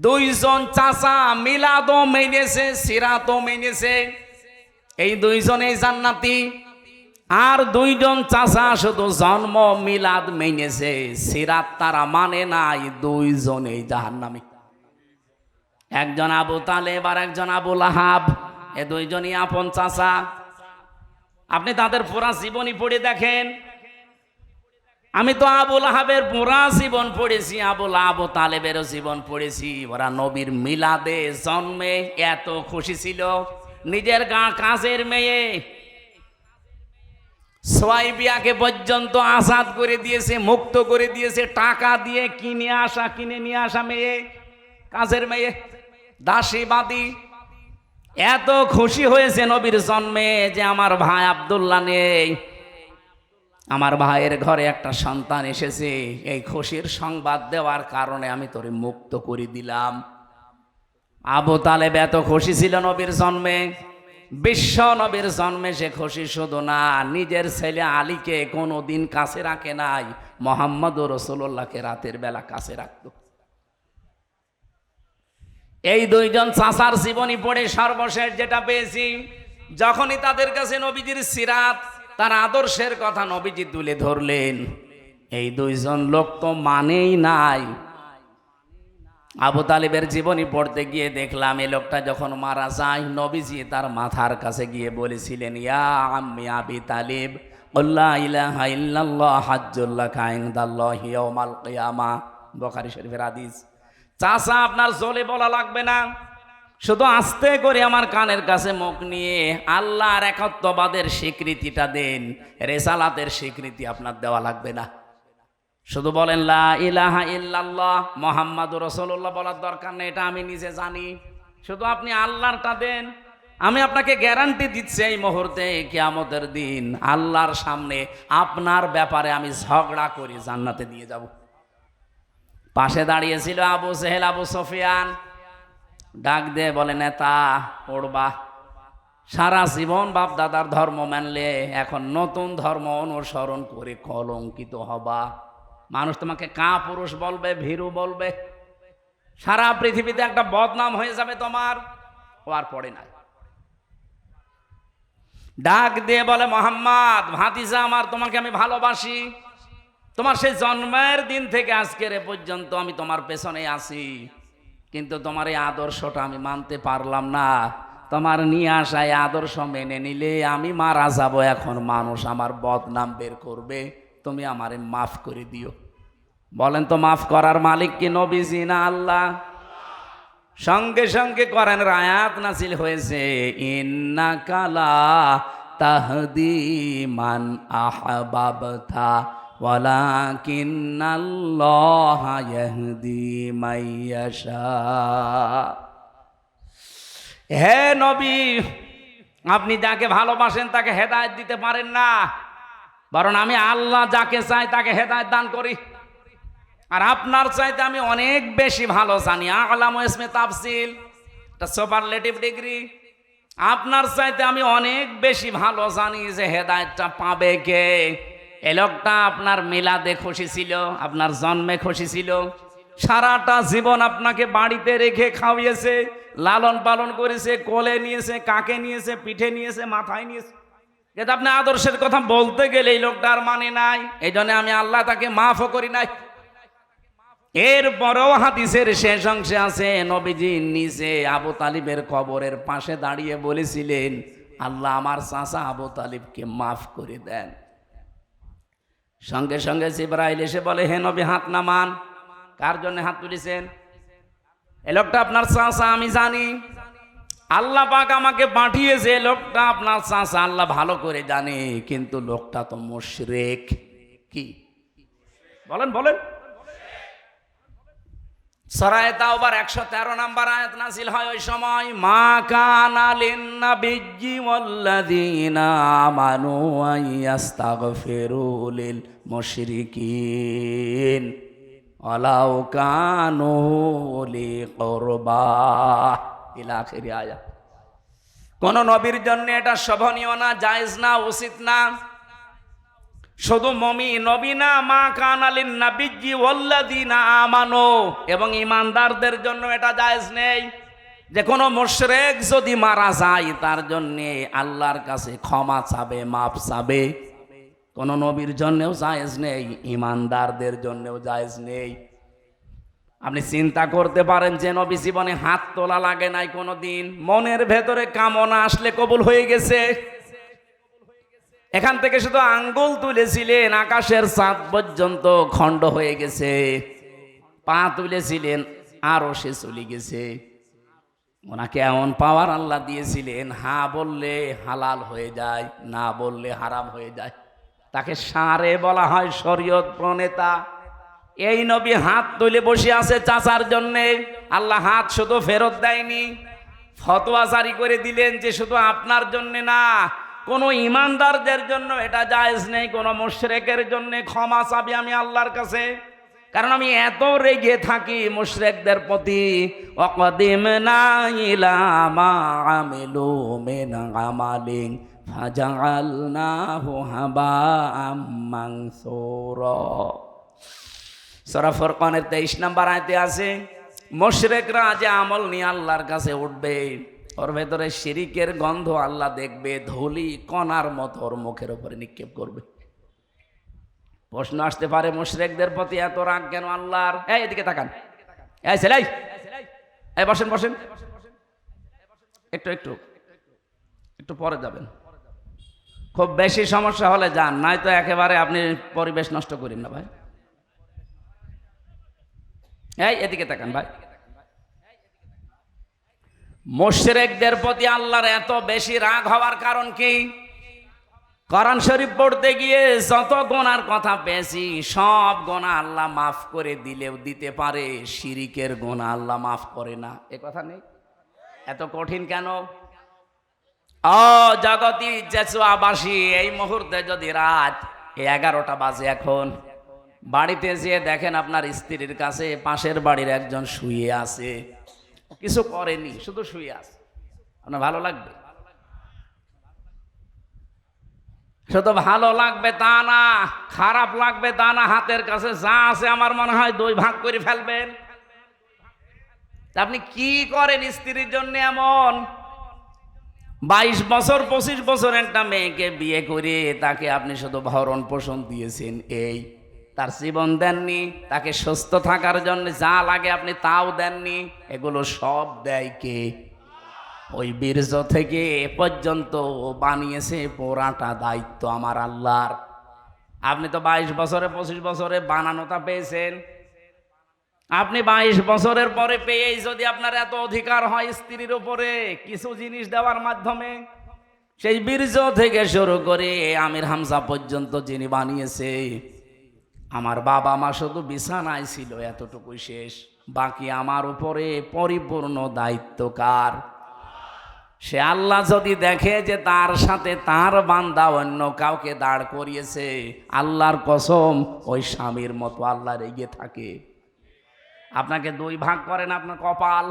Speaker 1: 2 জন চাচা মিলাদও মেনেছে, সিরাতও মেনেছে, এই 2 জনেই জান্নাতি। আর 2 জন চাচা শুধু জন্ম মিলাদ মেনেছে, সিরাত তারা মানে নাই, 2 জনেই জাহান্নামী। একজন আবু তালেব আর একজন আবু লাহাব, এ 2 জনই আপন চাচা। আপনি তাদের পুরা জীবনী পড়ে দেখেন। আমি তো আবু লাহাবের পুরা জীবন পড়েছি, আবু তালেবেরও জীবন পড়েছি। ওরা নবীর মিলাদে জন্মে এত খুশি ছিল, নিজের কাজের মেয়ে সোয়াইবিয়াকে পর্যন্ত আজাদ করে দিয়েছে, মুক্ত করে দিয়েছে, টাকা দিয়ে কিনে নিয়ে আসা মেয়ে, কাজের মেয়ে, দাসী বাদী। এত খুশি হয়েছে নবীর জন্মে যে আমার ভাই আব্দুল্লাহ নেই, আমার ভাইয়ের ঘরে একটা সন্তান এসেছে, এই খুশির সংবাদ দেওয়ার কারণে আমি তোরে মুক্ত করে দিলাম। আবু তালেব এত খুশি ছিল নবীর জন্মে। বিশ্ব নবীর জন্মে সে খুশি শুধু না, নিজের ছেলে আলীকে কোনোদিন কাছে রাখে নাই, মুহাম্মদুর রাসূলুল্লাহকে রাতের বেলা কাছে রাখত। এই দুইজন চাচার জীবনী পড়ে সর্বশেষ যেটা পেয়েছি, যখনই তাদের কাছে নবীজির সিরাত, তার আদর্শের কথা নবীজি তুলে ধরলেন, এই দুইজন লোক তো মানেই নাই। আবু তালিবের জীবনী পড়তে গিয়ে দেখলাম এই লোকটা যখন মারা যায়, নবীজি তার মাথার কাছে গিয়ে বলেছিলেন, ইয়া আম্মি আবি তালিব লা ইলাহা ইল্লাল্লাহ হাজ্জুল লাকা ইনদাল্লাহি ইয়াউমাল কিয়ামাহ, বুখারী শরীফের হাদিস। চাচা আপনার জোরে বলা লাগবে না, শুধু আস্তে করে আমার কানের কাছে মুখ নিয়ে আল্লাহর একত্ববাদের স্বীকৃতিটা দেন, রেসালাতের স্বীকৃতি আপনার দেওয়া লাগবে না। শুধু বলেন লা ইলাহা ইল্লাল্লাহ মুহাম্মাদুর রাসূলুল্লাহ বলার দরকার নেই, এটা আমি নিজে জানি। শুধু আপনি আল্লাহরটা দেন। আমি আপনাকে গ্যারান্টি দিচ্ছি এই মুহূর্তে কিয়ামতের দিন আল্লাহর সামনে আপনার ব্যাপারে আমি ঝগড়া করি জান্নাতে নিয়ে যাব। পাশে দাঁড়িয়েছিল আবু জেহেল, আবু সুফিয়ান। ডাক দিয়ে বলে, নেতা পড়বা, সারা জীবন বাপ দাদার ধর্ম মানলে এখন নতুন ধর্ম অনুসরণ করে কলঙ্কিত হবা। মানুষ তোমাকে কাপুরুষ বলবে, ভীরু বলবে, সারা পৃথিবীতে একটা বদনাম হয়ে যাবে তোমার। ও আর পড়ে না। ডাক দিয়ে বলে, মোহাম্মদ ভাতিজা আমার, তোমাকে আমি ভালোবাসি। তোমার সেই জন্মের দিন থেকে আজকের এ পর্যন্ত আমি তোমার পেছনে আছি, কিন্তু তোমার এই আদর্শটা আমি মানতে পারলাম না। তোমার নিয়ে আসা এই আদর্শ মেনে নিলে আমি মারা যাব, এখন মানুষ আমার বদনাম বের করবে, তুমি আমারে মাফ করে দিও। বলেন তো মাফ করার মালিক কি নবীজি না আল্লাহ? সঙ্গে সঙ্গে কোরআনের আয়াত নাযিল হয়েছে, ইন্নাকা লা তাহদি মান আহবাবতা ওয়ালাকিন্নাল্লাহা ইয়াহদি মান ইয়াশা। হে নবী, আপনি যাকে ভালোবাসেন তাকে হেদায়েত দিতে পারেন না, বরং আমি আল্লাহ যাকে চাই তাকে হেদায়েত দান করি। আর আপনার চাইতে আমি অনেক বেশি ভালো জানি। আলামু ইসমে তাফসিল, এটা সুপারলেটিভ ডিগ্রি। আপনার চাইতে আমি অনেক বেশি ভালো জানি যে হেদায়েতটা পাবে কে। এই লোকটা আপনার মিলাদে খুশি ছিল, আপনার জন্মে খুশি ছিল, সারাটা জীবন আপনাকে বাড়িতে রেখে খাওয়িয়েছে, লালন পালন করেছে, কোলে নিয়েছে, কাকে নিয়েছে, পিঠে নিয়েছে, মাথায় নিয়েছে, কিন্তু আপনি আদর্শের কথা বলতে গেলে এই লোকটার মানে নাই। এই জন্য আমি আল্লাহ তাকে মাফও করি নাই। এরপরেও হাদিসের শেষ অংশে আছে, নবীজি নিজে আবু তালিবের কবরের পাশে দাঁড়িয়ে বলেছিলেন, আল্লাহ আমার চাচা আবু তালিবকে মাফ করে দেন। সঙ্গে সঙ্গে জিবরাইল এসে বলে, হে নবী হাত নামান। কার জন্য হাত তুলেছেন? এই লোকটা আপনার চাচা, আমি জানি। আল্লাহ পাক আমাকে পাঠিয়েছে, লোকটা আপনার চাচা, আল্লাহ ভালো করে জানে, কিন্তু লোকটা তো মুশরিক। কি বলেন বলেন? সূরা তাওবার 113 নম্বর আয়াত নাযিল হয় ওই সময়, মা কানা লিন-নাবিয়্যি ওয়াল্লাযীনা আমানু আইয়াস্তাগফিরু লিল মুশরিকিন ওয়ালাউ কানু লি কুরবা ইলা আখির আয়াত। কোন নবীর জন্য এটা শোভনীয় না, জায়েজ না, উচিত না। শুধু নবী না, মা কানা লিন-নাবিয়্যি ওয়াল্লাযীনা আমানু, এবং ঈমানদারদের জন্য এটা জায়েজ নেই যে কোনো মুশরিক যদি মারা যায় তার জন্য আল্লাহর কাছে ক্ষমা চাবে, মাফ চাবে। কোন নবীর জন্যও জায়েজ নেই, ঈমানদারদের জন্যও জায়েজ নেই। আপনি চিন্তা করতে পারেন যে নবী জীবনে হাত তোলা লাগে নাই কোনোদিন, মনের ভেতরে কামনা আসলে কবুল হয়ে গেছে। এখান থেকে শুধু আঙ্গুল তুলেছিলেন, আকাশের চাঁদ পর্যন্ত খণ্ড হয়ে গেছে। পা তুলেছিলেন, আরো সে চলে গেছে। ওনাকে এমন পাওয়ার আল্লাহ দিয়েছিলেন, হ্যাঁ বললে হালাল হয়ে যায়, না বললে হারাম হয়ে যায়। তাকে সারে বলা হয়, শরীয়ত প্রণেতা। এই নবী হাত তুলে বসে আছে চাচার জন্যে। আল্লাহ হাত শুধু ফেরত দেয়নি, ফতোয়া জারি করে দিলেন যে শুধু আপনার জন্য না, কোন ইমানদারদের জন্য এটা জায়েজ নেই, কোন মুশরিকের জন্য ক্ষমা চাবি আমি আল্লাহর কাছে। কারণ আমি এত রেগে থাকি মুশরিকদের প্রতি। ওয়াকদিমনা ইলা মা আমিলু মিন আমালিন ফাজআলনাহু হাবাআম মানসুরা। সূরা ফুরকানের 23 নম্বর আয়াতে আছে, মুশরিকরা যে আমল নিয়ে আল্লাহর কাছে উঠবে, ওর ভেতরে শিরিকের গন্ধ আল্লাহ দেখবে, ধুলি কণার মতো ওর মুখের উপরে নিক্ষেপ করবে। প্রশ্ন আসতে পারে, মুশরিকদের প্রতি এত রাগ কেন আল্লাহর? এই এদিকে তাকান, এই ছেলে, এই বসেন বসেন, একটু একটু একটু পরে যাবেন। খুব বেশি সমস্যা হলে যান, নাই তো একেবারে আপনি পরিবেশ নষ্ট করেন না ভাই। এই এদিকে তাকান ভাই। মুশরিকদের প্রতি আল্লাহর এত বেশি রাগ হওয়ার কারণ কি? কোরআন শরীফ পড়তে গিয়ে যত গুনার কথা পেয়েছি, সব গুনাহ আল্লাহ মাফ করে দিলেও দিতে পারে, শিরিকের গুনাহ আল্লাহ মাফ করে না। এ কথা নেই? এত কঠিন কেন? ও জগতি জেসুয়াবাসী, এই মুহূর্তে যদি রাত 11টা বাজে, এখন বাড়িতে যেয়ে দেখেন আপনার স্ত্রীর কাছে পাশের বাড়ির একজন শুয়ে আছে, কিছু করেনি, শুধু শুয়ে আছে, আপনার ভালো লাগবে? শুধু ভালো লাগবে তা না, খারাপ লাগবে তা না। হাতের কাছে যা আছে আমার মনে হয় 2 ভাগ করে ফেলবেন। আপনি কি করেন স্ত্রীর জন্য এমন? 22 বছর 25 বছর একটা মেয়েকে বিয়ে করে তাকে আপনি শুধু ভরণ পোষণ দিয়েছেন, এই তার জীবন দেননি, তাকে সুস্থ থাকার জন্য যা লাগে আপনি তাও দেননি। এগুলো সব দেয় কে? ওই বীর্য থেকে এ পর্যন্ত বানিয়েছে পুরাটা দায়িত্ব আমার আল্লাহর। আপনি তো 22 বছরে 25 বছরে বানানোটা পেয়েছেন। আপনি 22 বছরের পরে পেয়েই যদি আপনার এত অধিকার হয় স্ত্রীর উপরে কিছু জিনিস দেওয়ার মাধ্যমে, সেই বীর্য থেকে শুরু করে আমির হামজা পর্যন্ত যিনি বানিয়েছে, আমার বাবা মা শুধু বিছানায় ছিল, এতটুকুই শেষ। বাকি আমার উপরে পরিপূর্ণ দায়িত্ব কার? সে আল্লাহ যদি দেখে যে তার সাথে তার বান্দা অন্য কাউকে দাঁড় করিয়েছে, আল্লাহর কসম ওই স্বামীর মতো আল্লাহ রেগে থাকে। আপনাকে 2 ভাগ করেন আপনার কপাল।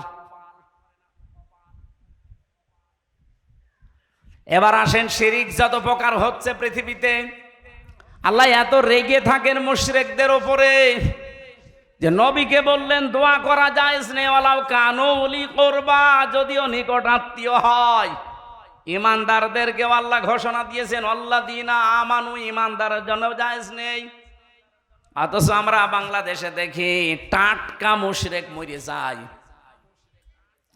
Speaker 1: এবার আসেন, শিরিক যত প্রকার হচ্ছে পৃথিবীতে, আল্লাহ এত রেগে থাকেন মুশরিকদের উপরে যে নবীকে বললেন দোয়া করা জায়েজ নেই, ওয়ালাউ কানু উলি কুরবা, যদিও নিকট আত্মীয় হয়। ইমানদারদেরকে আল্লাহ ঘোষণা দিয়েছেন আল্লাযীনা আমানু, ইমানদারের জন্য জায়েজ নেই। অথচ আমরা বাংলাদেশে দেখি টাটকা মুশরিক মরে যায়।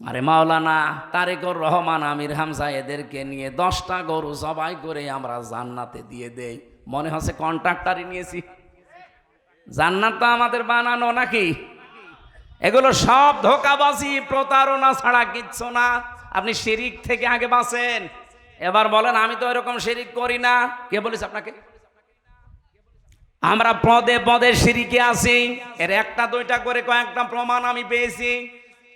Speaker 1: আরে মাওলানা তারেকুর রহমান, আমির হামজা এদেরকে নিয়ে 10টা গরু জবাই করে আমরা জান্নাতে দিয়ে দেই, মনে হচ্ছে কন্ট্রাক্টরই নিয়েছি। জান্নাত তো আমাদের বানানো নাকি? এগুলো সব ধোঁকাবাজি, প্রতারণা ছাড়া কিচ্ছু না। আপনি শিরিক থেকে আগে বাঁচেন। এবার বলেন, আমি তো এরকম শিরিক করি না। কে বলেছে আপনাকে? আমরা পদে পদে শিরিকে আছি। এর 1টা 2টা করে কয়েকটা প্রমাণ আমি পেয়েছি।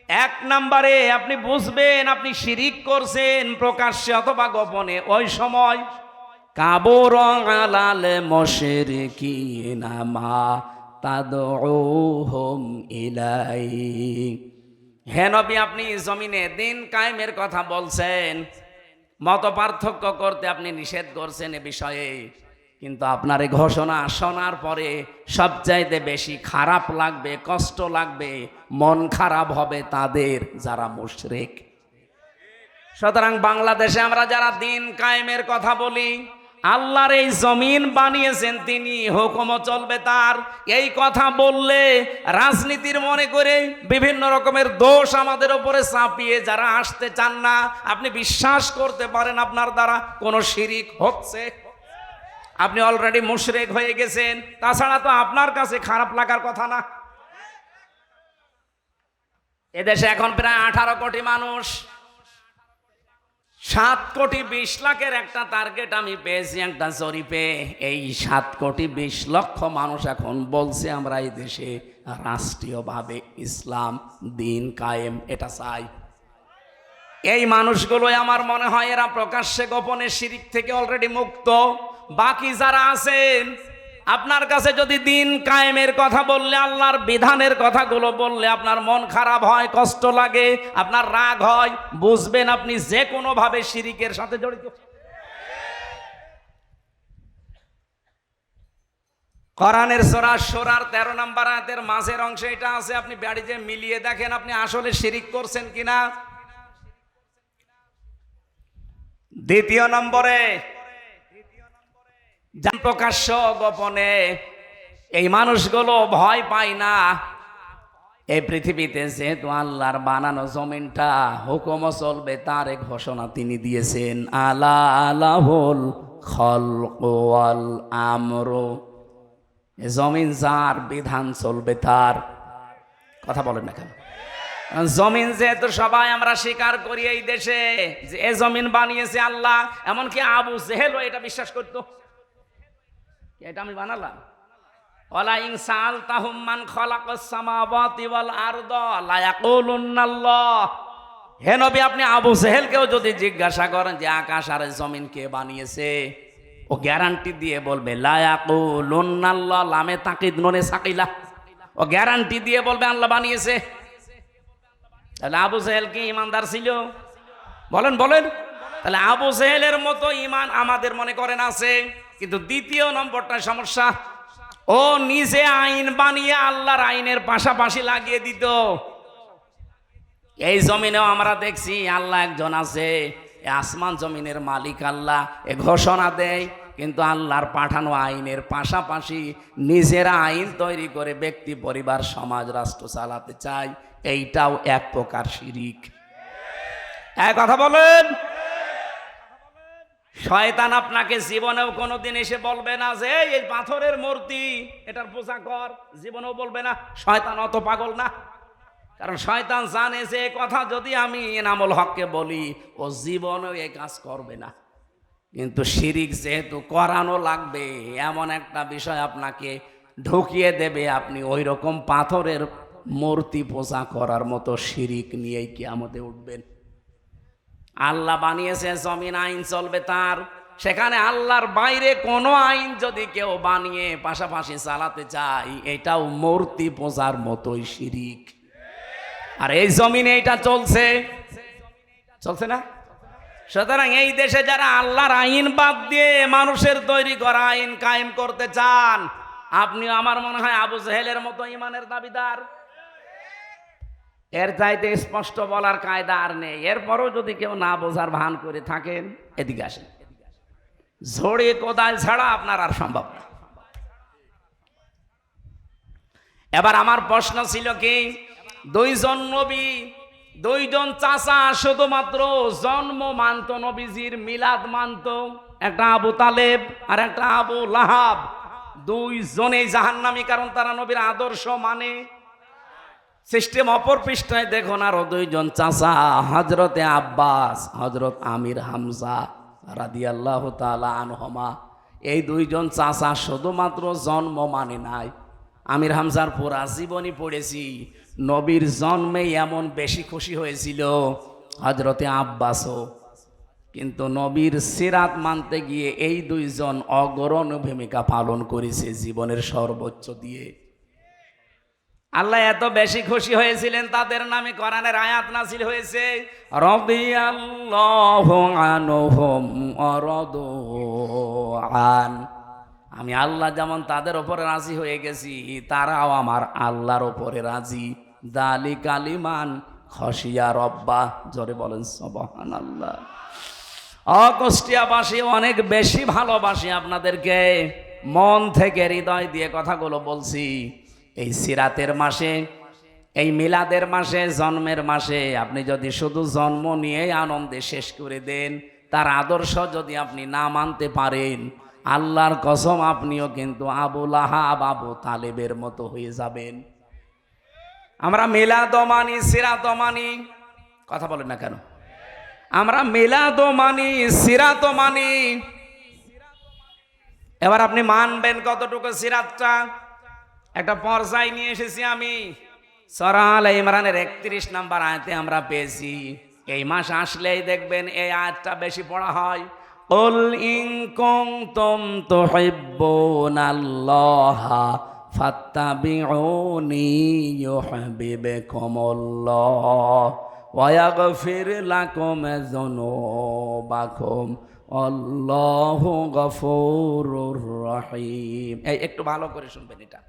Speaker 1: 1 নম্বরে আপনি বুঝবেন আপনি শিরিক করছেন প্রকাশ্যে অথবা গোপনে, ওই সময় কাবুর আলাল মুশরিকিনা মা তাদউহুম ইলাইহি। হে নবী, আপনি জমিনে দিন কায়েমের কথা বলছেন, মত পার্থক্য করতে আপনি নিষেধ করছেন এ বিষয়ে, কিন্তু আপনার এই ঘোষণা শোনার পরে সবচাইতে বেশি খারাপ লাগবে, কষ্ট লাগবে, মন খারাপ হবে তাদের যারা মুশরিক। সুতরাং বাংলাদেশে আমরা যারা দিন কায়েমের কথা বলি, আল্লাহর এই জমিন বানিয়েছেন তিনি, হুকুমও চলবে তার, এই কথা বললে রাজনীতির মনে করে বিভিন্ন রকমের দোষ আমাদের উপরে চাপিয়ে যারা আসতে চান না, আপনি বিশ্বাস করতে পারেন আপনার দ্বারা কোনো শিরিক হচ্ছে। আপনি অলরেডি মুশরিক হয়ে গেছেন, তাছাড়া তো আপনার কাছে খারাপ লাগার কথা না। এদেশে এখন প্রায় 18 কোটি মানুষ, 7,20,00,000 একটা টার্গেট আমি পেয়েছি একটা জরিপে। এই 7,20,00,000 মানুষ এখন বলছে আমরা এই দেশে রাষ্ট্রীয়ভাবে ইসলাম দিন কায়েম এটা চাই। এই মানুষগুলোই আমার মনে হয় এরা প্রকাশ্যে গোপনে শিরিক থেকে অলরেডি মুক্ত। বাকি যারা আছেন, আপনার কাছে যদি দিন কায়েমের কথা বললে, আল্লাহর বিধানের কথাগুলো বললে আপনার মন খারাপ হয়, কষ্ট লাগে, আপনার রাগ হয়, বুঝবেন আপনি যে কোনো ভাবে শিরিকের সাথে জড়িত। কোরআনের সূরা সূরার 13 নম্বর আয়াতের মাঝের অংশে এটা আছে, আপনি বাড়িতে মিলিয়ে দেখেন আপনি আসলে শিরিক করছেন কিনা। দ্বিতীয় নম্বরে যান প্রকাশ্য গোপনে, এই মানুষগুলো ভয় পায় না। এই পৃথিবীতে যেহেতু আল্লাহর বানানো জমিনটা হুকুম চলবে তার এক ঘোষণা তিনি দিয়েছেন, আলা আলাহুল খালকু ওয়াল আমরু। জমিন যার, বিধান চলবে তার। কথা বলেন না কেন? জমিন যেহেতু সবাই আমরা স্বীকার করি এই দেশে যে এ জমিন বানিয়েছে আল্লাহ, এমনকি আবু জেহেল এটা বিশ্বাস করত। এটা আমি বানালাম। ওয়ালা ইন সাআলতাহুম মান খালাকাস সামাওয়াতি ওয়াল আরদা লা ইয়াকুলুন্নাল্লাহ। হে নবী, আপনি আবু জেহেলকেও যদি জিজ্ঞাসা করেন যে আকাশ আর জমিন কে বানিয়েছে, ও গ্যারান্টি দিয়ে বলবে লা ইয়াকুলুন্নাল্লাহ, লামে তাকিদ নুনে সাকিলা, ও গ্যারান্টি দিয়ে বলবে আল্লাহ বানিয়েছে। তাহলে আবু জেহেল কি ইমানদার ছিল? বলেন বলেন। তাহলে আবু জেহেলের মতো ইমান আমাদের মনে করেন আছে। কিন্তু দ্বিতীয় নম্বরটা সমস্যা, ও নিজে আইন বানিয়ে আল্লাহর আইনের পাশাপাশি লাগিয়ে দিত। এই জমিনেও আমরা দেখছি আল্লাহ একজন আছে, আসমান জমিনের মালিক আল্লাহ, এ ঘোষণা দেয়, কিন্তু আল্লাহর পাঠানো আইনের পাশাপাশি নিজেরা আইন তৈরি করে ব্যক্তি, পরিবার, সমাজ, রাষ্ট্র চালাতে চায়। এইটাও এক প্রকার শিরিক। এক কথা বলেন। শয়তান আপনাকে জীবনেও কোনোদিন এসে বলবে না যে এই পাথরের মূর্তি এটার পূজা কর, জীবনেও বলবে না। শয়তান অত পাগল না, কারণ শয়তান জানে যে কথা যদি আমি এনামুল হককে বলি ও জীবনেও এই কাজ করবে না। কিন্তু শিরিক যেহেতু করানো লাগবে, এমন একটা বিষয় আপনাকে ঢুকিয়ে দেবে, আপনি ওই রকম পাথরের মূর্তি পূজা করার মতো শিরিক নিয়েই কিয়ামতে উঠবেন। আল্লাহ বানিয়েছে জমিন, আইন চলবে তার। সেখানে আল্লাহর বাইরে কোনো আইন যদি কেউ বানিয়ে পাশাপাশি চালাতে চায়, এটাও মূর্তি পূজার মতোই শিরিক। আর এই জমিনে এটা চলছে, চলছে না? সুতরাং এই দেশে যারা আল্লাহর আইন বাদ দিয়ে মানুষের তৈরি করা আইন কায়েম করতে চান, আপনিও আমার মনে হয় আবু জেহেলের মতো ইমানের দাবিদার। এর চাইতে স্পষ্ট বলার কায়দা আর নেই। এরপরও যদি কেউ না বোঝার ভান করে থাকেন, এদিকে আসেন। ঝড়ে কোদাল ছাড়া আপনার আর সম্ভব না। এবার আমার প্রশ্ন ছিল কি, দুইজন নবী, দুইজন চাচা শুধুমাত্র জন্ম মানত, নবীজির মিলাদ মানত। একটা আবু তালেব আর একটা আবু লাহাব। দুইজনেই জাহান্নামী, কারণ তারা নবীর আদর্শ মানে। সিস্টেম অপর পৃষ্ঠায় দেখুন আরো দুইজন চাচা, হযরতে আব্বাস, হযরত আমির হামজা রাদিয়াল্লাহু তাআলা আনহুমা। এই দুইজন চাচা শুধুমাত্র জন্ম মানে নাই, আমির হামজার পুরা জীবনী পড়েছি। নবীর জন্মে এমন বেশি খুশি হয়েছিল হযরতে আব্বাসও, কিন্তু নবীর সিরাত মানতে গিয়ে এই দুইজন অগ্রণী ভূমিকা পালন করেছে জীবনের সর্বোচ্চ দিয়ে। আল্লাহ এত বেশি খুশি হয়েছিলেন, তাদের নামে কোরআনের আয়াত নাযিল হয়েছে, রাদিয়াল্লাহু আনহুম ওয়া রাদু আন। আমি আল্লাহ যেমন তাদের উপরে রাজি হয়ে গেছি, তারাও আমার আল্লাহর উপরে রাজি। যালিকা লিমান খাশিয়া রাব্বাহ। জোরে বলেন সুবহানাল্লাহ। কুষ্টিয়াবাসী অনেক বেশি ভালোবাসি আপনাদেরকে, মন থেকে হৃদয় দিয়ে কথাগুলো বলছি। এই সিরাতের মাসে, এই মিলাদের মাসে, জন্মের মাসে আপনি যদি শুধু জন্ম নিয়ে আনন্দে শেষ করে দেন, তার আদর্শ যদি আপনি না মানতে পারেন, আল্লাহর কসম আপনিও কিন্তু আবু লাহাব, আবু তালেবের মতো হয়ে যাবেন। আমরা মিলাদ মানি, সিরাত মানি, কথা বলেন না কেন? আমরা মিলাদও মানি, সিরাতও মানি। এবার আপনি মানবেন কতটুকু সিরাতটা? একটা পর্যায়ে নিয়ে এসেছি আমি। সূরা আলে ইমরানের 31 নম্বর আয়াতে আমরা পেয়েছি। এই মাস আসলেই দেখবেন এই আয়াতটা বেশি পড়া হয়। কুল ইন কুনতুম তুহিব্বুনাল্লাহা ফাত্তাবিউনি ইউহিব্বুকুমুল্লাহ ওয়া ইয়াগফির লাকুম যুনুবাকুম আল্লাহু গফুরুর রহিম। এই একটু ভালো করে শুনবেন, এটা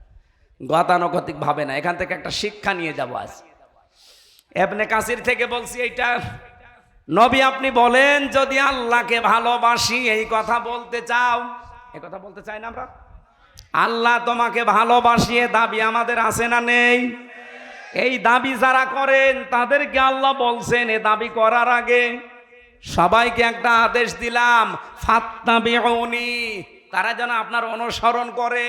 Speaker 1: গতানুগতিক ভাবে না, এখান থেকে একটা শিক্ষা নিয়ে যাব আজ। ইবনে কাসির থেকে বলছি এইটা। নবী আপনি বলেন, যদি আল্লাহকে ভালোবাসি এই কথা বলতে চাও, এই কথা বলতে চাই না আমরা? আল্লাহ তোমাকে ভালোবাসি এ দাবি আমাদের আছে না নেই? এই দাবি যারা করেন তাদেরকে আল্লাহ বলছেন এ দাবি করার আগে সবাইকে একটা আদেশ দিলাম, ফাত্তাবিউনি, তারা যেন আপনার অনুসরণ করে,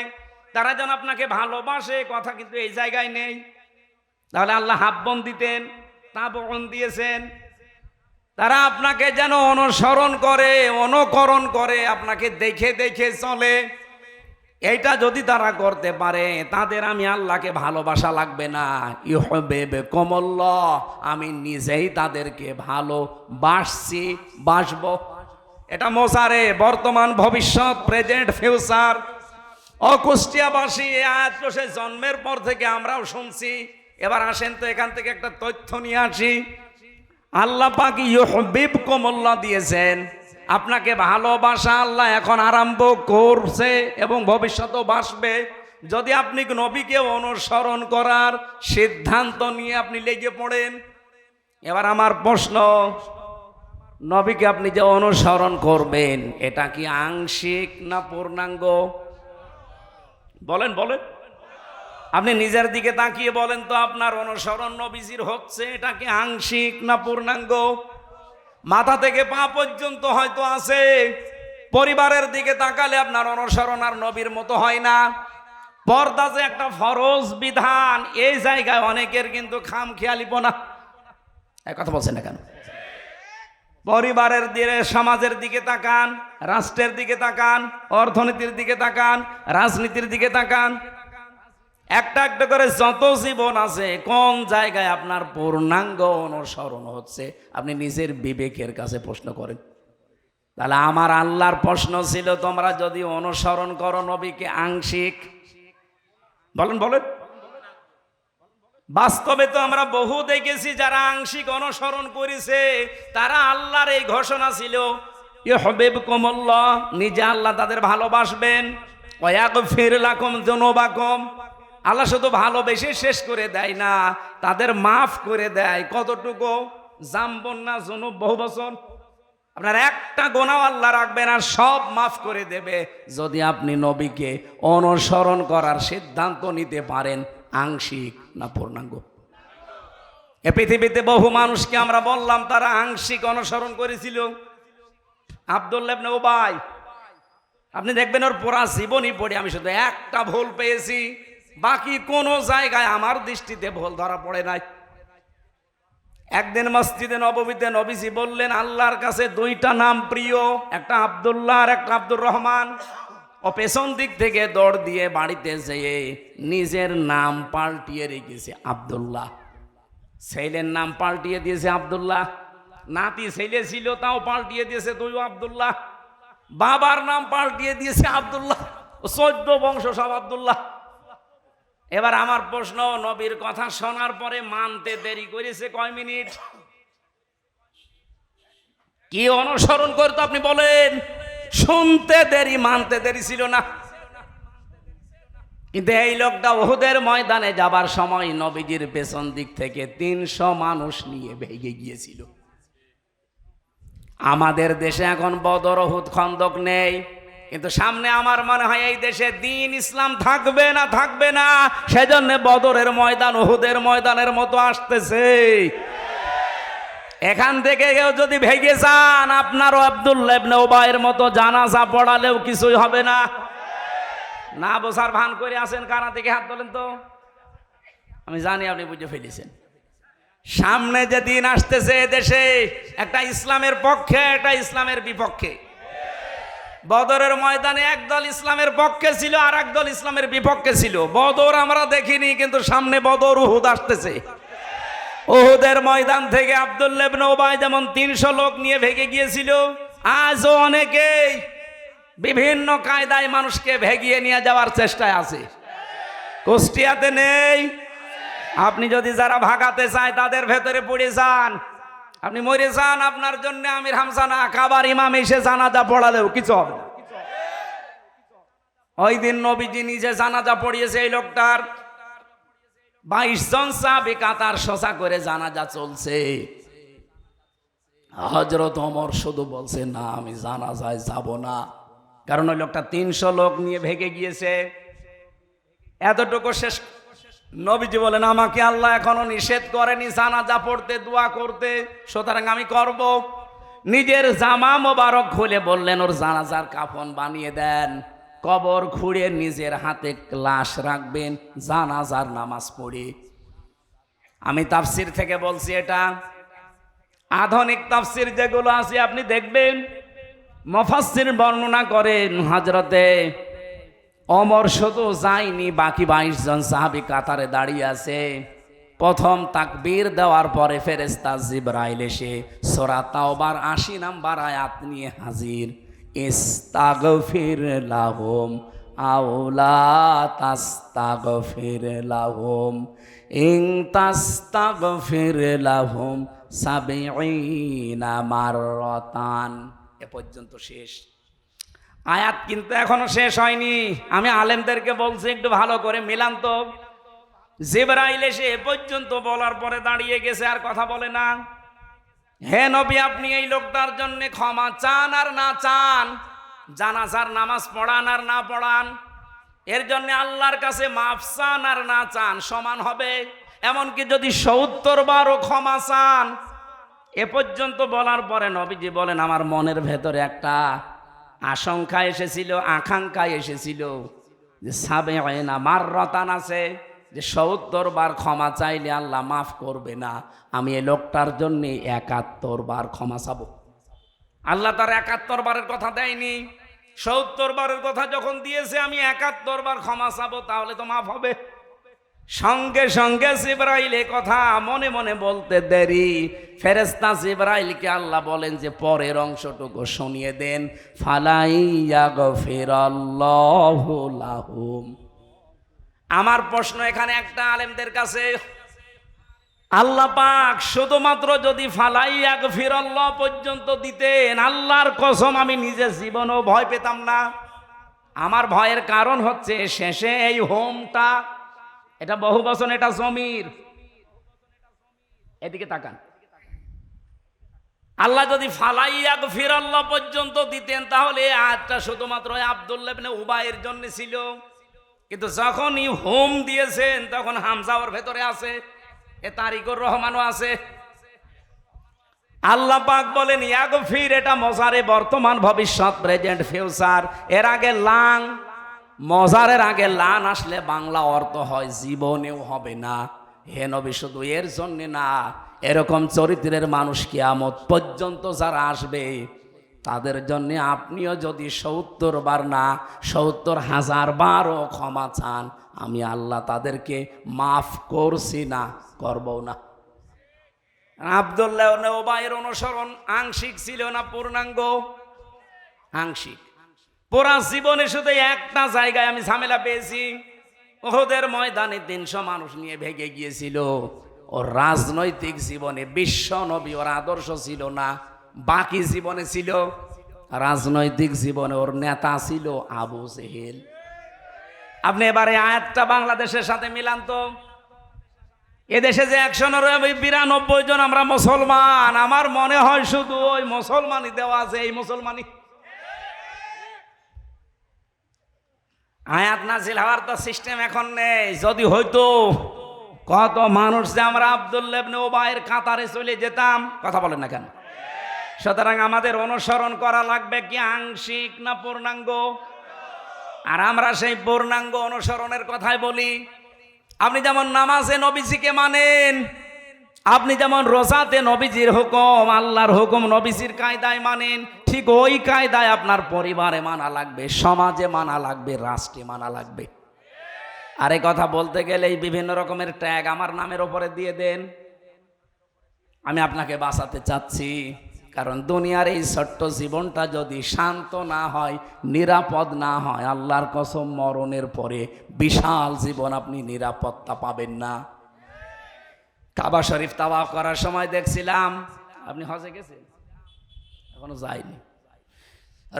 Speaker 1: তারা যেন আপনাকে ভালোবাসে, কথা কিন্তু এই জায়গায় নেই। তাহলে আল্লাহ হাব্বন দিতেন, তাবন দিয়েছেন। তারা আপনাকে যেন অনুসরণ করে, অনুকরণ করে, আপনাকে দেখে দেখে চলে। এইটা যদি তারা করতে পারে তাদের আমি আল্লাহকে ভালোবাসা লাগবে না, ইউহিব্বুকুমুল্লাহ, আমি নিজেই তাদেরকে ভালোবাসছি, বাসবো। এটা মোসারে, বর্তমান, ভবিষ্যৎ, প্রেজেন্ট, ফিউচার। কুষ্টিয়াবাসী এই আয়াত সে জন্মের পর থেকে আমরাও শুনছি। এবার আসেন তো এখান থেকে একটা তথ্য নিয়ে আসি। আল্লাহ পাক ইউহিব্বুকুমুল্লাহ দিয়েছেন, আপনাকে ভালোবাসা আল্লাহ এখন আরম্ভ করছে এবং ভবিষ্যতেও বাসবে যদি আপনি নবীকে অনুসরণ করার সিদ্ধান্ত নিয়ে আপনি লেগে পড়েন। এবার আমার প্রশ্ন, নবীকে আপনি যে অনুসরণ করবেন এটা কি আংশিক না পূর্ণাঙ্গ? বলেন বলেন, আপনি নিজের দিকে তাকিয়ে বলেন তো, আপনার অনুসরণ নবীজির হচ্ছে এটা কি আংশিক না পূর্ণাঙ্গ? মাথা থেকে পা পর্যন্ত হয়তো আছে। পরিবারের দিকে তাকালে আপনার অনুসরণ আর নবীর মতো হয় না। পর্দা যে একটা ফরজ বিধান, এই জায়গায় অনেকের কিন্তু খামখেয়ালিপনা। এক কথা বলছেন না কেন? পরিবারের দিকে, সমাজের দিকে তাকান, রাষ্ট্রের দিকে তাকান, অর্থনীতির দিকে তাকান, রাজনীতির দিকে তাকান, একটা একটা করে যত জীবন আছে, কোন জায়গায় আপনার পূর্ণাঙ্গ অনুসরণ হচ্ছে আপনি নিজের বিবেকের কাছে প্রশ্ন করেন। তাহলে আমার আল্লাহর প্রশ্ন ছিল, তোমরা যদি অনুসরণ করো নবীকে আংশিক, বলেন বলেন। বাস্তবে তো আমরা বহু দেখেছি যারা আংশিক অনুসরণ করেছে, তারা আল্লাহর এই ঘোষণা ছিল ইউহিব্বুকুমুল্লাহ, নিজে আল্লাহ তাদের ভালোবাসবেন, ওয়া ইয়াগফির লাকুম যুনুবাকুম, আল্লাহ শুধু ভালোবেসে শেষ করে দেয় না, তাদের মাফ করে দেয়। কতটুকু? জাম্বন না জুনুব, বহু বছর। আপনার একটা গোনাও আল্লাহ রাখবে না, সব মাফ করে দেবে যদি আপনি নবীকে অনুসরণ করার সিদ্ধান্ত নিতে পারেন। আংশিক না পূর্ণাঙ্গ? এ পৃথিবীতে বহু মানুষকে আমরা বললাম তারা আংশিক অনুসরণ করেছিল। আব্দুল্লাহ ইবনে উবাই, আপনি দেখবেন ওর পুরা জীবনী পড়ে আমি শুধু একটা ভুল পেয়েছি, বাকি কোন জায়গায় আমার দৃষ্টিতে ভুল ধরা পড়ে নাই। একদিন মসজিদে নববীতে নবীজি বললেন, আল্লাহর কাছে দুইটা নাম প্রিয়, একটা আব্দুল্লাহ আর একটা আব্দুর রহমান। ও পেছন দিক থেকে দৌড় দিয়ে বাড়িতে যেয়ে নিজের নাম পাল্টিয়ে রেখেছে আব্দুল্লাহ, ছেলের নাম পাল্টিয়ে দিয়েছে আব্দুল্লাহ, নাতি ছেলে ছিল তাও পাল্টিয়ে দিয়েছে তুইও আব্দুল্লাহ, বাবার নাম পাল্টিয়ে দিয়েছে আব্দুল্লাহ, 14 বংশ সব আব্দুল্লাহ। এবার আমার প্রশ্ন, নবীর কথা শোনার পরে মানতে দেরি করেছে কয় মিনিট? কি অনুসরণ করতো আপনি বলেন? শুনতে দেরি, মানতে দেরি ছিল না। কিন্তু এই লোকটা উহুদের ময়দানে যাবার সময় নবীজির পেছন দিক থেকে 300 মানুষ নিয়ে ভেগে গিয়েছিল। আমাদের দেশে এখন বদর, উহুদ, খন্দক নেই, কিন্তু সামনে আমার মনে হয় এই দেশে দিন ইসলাম থাকবে না, থাকবে না। সেজন্য বদরের ময়দান উহুদের ময়দানের মতো আসতেছে। এখান থেকে কেউ যদি ভেগে যান, আপনারও আব্দুল্লাহ ইবনে উবাইয়ের মতো জানাজা পড়ালেও কিছুই হবে না। না বোঝার ভান করে আছেন কারা, থেকে হাত তোলেন তো। আমি জানি আপনি বুঝে ফেলেছেন। সামনে যে দিন আসতেছে দেশে, একটা ইসলামের পক্ষে একটা ইসলামের বিপক্ষে। বদরের ময়দানে একদল ইসলামের পক্ষে ছিল আর একদল ইসলামের বিপক্ষে ছিল। বদর আমরা দেখিনি, কিন্তু সামনে বদর উহুদ আসতেছে। উহুদের ময়দান থেকে আব্দুল্লাহ ইবনে উবাই যেমন 300 লোক নিয়ে ভেগে গিয়েছিল, আজও অনেকেই বিভিন্ন কায়দায় মানুষকে ভেগিয়ে নিয়ে যাওয়ার চেষ্টায় আছে। কুষ্টিয়াতে নেই? আপনি যদি যারা ভাগাতে চায় তাদের ভেতরে পড়ে যান, আপনি মরে যান, আপনার জন্য আমির হামজা না কাবার ইমাম এসে জানাজা পড়ালেও কিছু হবে না। ওই দিন নবীজি নিজে জানাজা পড়িয়েছে এই লোকটার। 22 জন সাহাবী কাতার সোজা করে জানাজা চলছে। হযরত ওমর শুধু বলছে, না আমি জানাজায় যাব না, কারণ ওই লোকটা 300 লোক নিয়ে ভেগে গিয়েছে। এতটুকু শেষ, নবীজি বলেন, আমাকে আল্লাহ এখনো নিষেধ করেনি জানাজা পড়তে, দোয়া করতে, সুতরাং আমি করব। নিজের জামা মোবারক খুলে বললেন, ওর জানাজার কাফন বানিয়ে দেন, কবর খুঁড়ে নিজের হাতে লাশ রাখবেন, জানাজার নামাজ পড়ি। আমি তাফসির থেকে বলছি, এটা আধুনিক তাফসির যেগুলো আছে আপনি দেখবেন, মুফাসসির বর্ণনা করেন হযরতে ওমর শুধু যায়নি, বাকি 22 জন সাহাবী কাতারে দাঁড়িয়ে আছে। প্রথম তাকবীর দেওয়ার পরে ফেরেশতা জিবরাইল এসে সূরা তাওবার 80 নম্বর আয়াত নিয়ে হাজির। ইস্তাগফির লাহুম আও লা তাস্তাগফির লাহুম ইন তাস্তাগফির লাহুম 70 মাররাতান। এ পর্যন্ত শেষ আয়াত, কিন্তু এখনো শেষ হয়নি। আমি আলেমদেরকে বলছি একটু ভালো করে মিলান তো। জিবরাইল এসে এ পর্যন্ত বলার পরে দাঁড়িয়ে গেছে, আর কথা বলে না। হে নবী, আপনি এই লোকটার জন্য ক্ষমা চান আর না চান, জানাজার নামাজ পড়ান আর না পড়ান, এর জন্য আল্লাহর কাছে মাফ চান আর না চান সমান হবে। এমনকি যদি 70 বারও ক্ষমা চান। এ পর্যন্ত বলার পরে নবীজি বলেন, আমার মনের ভেতরে একটা আশঙ্কা এসেছিল, আকাঙ্ক্ষা এসেছিল যে 70 মাররাতান আছে, যে 70 বার ক্ষমা চাইলে আল্লাহ মাফ করবে না। আমি এই লোকটার জন্য 71 বার ক্ষমা চাবো। আল্লাহ তার 71 বারের কথা দেয়নি, 70 বারের কথা যখন দিয়েছে, আমি 71 বার ক্ষমা চাবো, তাহলে তো মাফ হবে। সঙ্গে সঙ্গে জিবরাইল এ কথা মনে মনে বলতে দেরি, ফেরেশতা জিবরাইলকে আল্লাহ বলেন যে পরের অংশটুকু শুনিয়ে দেন, ফালাইয়াগফিরাল্লাহু লাহুম। আমার প্রশ্ন এখানে একটা আলেমদের কাছে, আল্লাহ পাক শুধুমাত্র যদি ফালাইয়াগফিরাল্লাহ পর্যন্ত দিতেন, আল্লাহর কসম আমি নিজের জীবনেও ভয় পেতাম না। আমার ভয়ের কারণ হচ্ছে শেষে এই হোমটা, এটা বহু বচন, এটা জমির, এদিকে তাকান। আল্লাহ যদি ফালাইয়াগফিরাল্লাহ পর্যন্ত দিতেন, তাহলে আয়াতটা শুধুমাত্র আব্দুল্লাহ ইবনে উবাইয়ের জন্য ছিল। কিন্তু যখনই হোম দিয়েছেন, তখন হামজা ওর ভেতরে আছে, এ তারিকুর রহমানও আছে। আল্লাহ পাক বলেন ইয়াগফির, এটা মজারে বর্তমান ভবিষ্যৎ, প্রেজেন্ট ফিউচার। এর আগে লাং, মজারের আগে লান আসলে বাংলা অর্থ হয় জীবনেও হবে না। হে নবী, শুধু এর জন্য না, এরকম চরিত্রের মানুষ কিয়ামত পর্যন্ত যারা আসবে, তাদের জন্য আপনিও যদি 70 বার না 70,000 বারও ক্ষমা চান, আমি আল্লাহ তাদেরকে মাফ করছি না, করবো না। আব্দুল্লাহ ইবনে উবাইয়ের অনুসরণ আংশিক ছিল না পূর্ণাঙ্গ? আংশিক। পুরা জীবনে শুধু একটা জায়গায় আমি ঝামেলা পেয়েছি, উহুদের ময়দানে 300 মানুষ নিয়ে ভেগে গিয়েছিল। ওর রাজনৈতিক জীবনে বিশ্ব নবী ওর আদর্শ ছিল না, বাকি জীবনে ছিল। রাজনৈতিক জীবনে ওর নেতা ছিল আবু জেহেল। আপনি এবারে আয়াতটা বাংলাদেশের সাথে মিলান তো। এদেশে যে 192 জন আমরা মুসলমান, আমার মনে হয় শুধু ওই মুসলমানই দেওয়া আছে, এই মুসলমানই। আয়াত নাজিল হওয়ার তো সিস্টেম এখন নেই। যদি হয়তো কত মানুষ যে আমরা আব্দুল্লাহ ইবনে উবাইয়ের কাতারে চলে যেতাম, কথা বলেন না কেন? সুতরাং আমাদের অনুসরণ করা লাগবে কি আংশিক না পূর্ণাঙ্গ? আর আমরা সেই পূর্ণাঙ্গ অনুসরণের কথাই বলি। আপনি যেমন নামাজে নবীজিকে মানেন, আপনি যেমন রোজাতে নবীজির হুকুম, আল্লাহর হুকুম নবীজির কায়দায় মানেন, ঠিক ওই কায়দায় আপনার পরিবারে মানা লাগবে, সমাজে মানা লাগবে, রাষ্ট্রে মানা লাগবে। আর এই কথা বলতে গেলে এই বিভিন্ন রকমের ট্যাগ আমার নামের ওপরে দিয়ে দেন। আমি আপনাকে বাঁচাতে চাচ্ছি, কারণ দুনিয়ার এই ছোট্ট জীবনটা যদি শান্ত না হয়, নিরাপদ না হয়, আল্লাহর কসম মরণের পরে বিশাল জীবন আপনি নিরাপত্তা পাবেন না। কাবা শরীফ তাওয়াফ করার সময় দেখছিলাম, আপনি হজে গেছেন? এখনো যায়নি।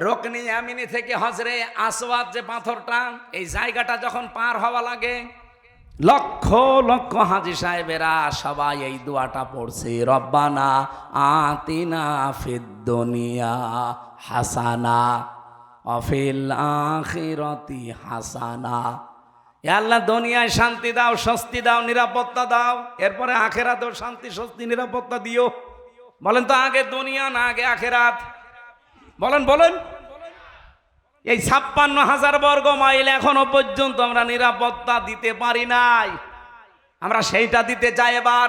Speaker 1: রুকনি ইয়ামিনি থেকে হজরে আসওয়াদ যে পাথরটা, এই জায়গাটা যখন পার হওয়া লাগে, লক্ষ লক্ষ হাজী সাহেবেরা সবাই এই দোয়াটা পড়ছে, রব্বানা আতিনা ফিদ দুনিয়া হাসানা ওয়া ফিল আখিরাতি হাসানা। এ আল্লাহ, দুনিয়ায় শান্তি দাও, স্বস্তি দাও, নিরাপত্তা দাও, এরপরে আখেরাতেও শান্তি স্বস্তি নিরাপত্তা দিও। বলেন তো, আগে দুনিয়া না আগে আখেরাত? বলেন বলেন। এই 56,000 বর্গ মাইল এখনো পর্যন্ত আমরা নিরাপত্তা দিতে পারি নাই, আমরা সেইটা দিতে চাই। এবার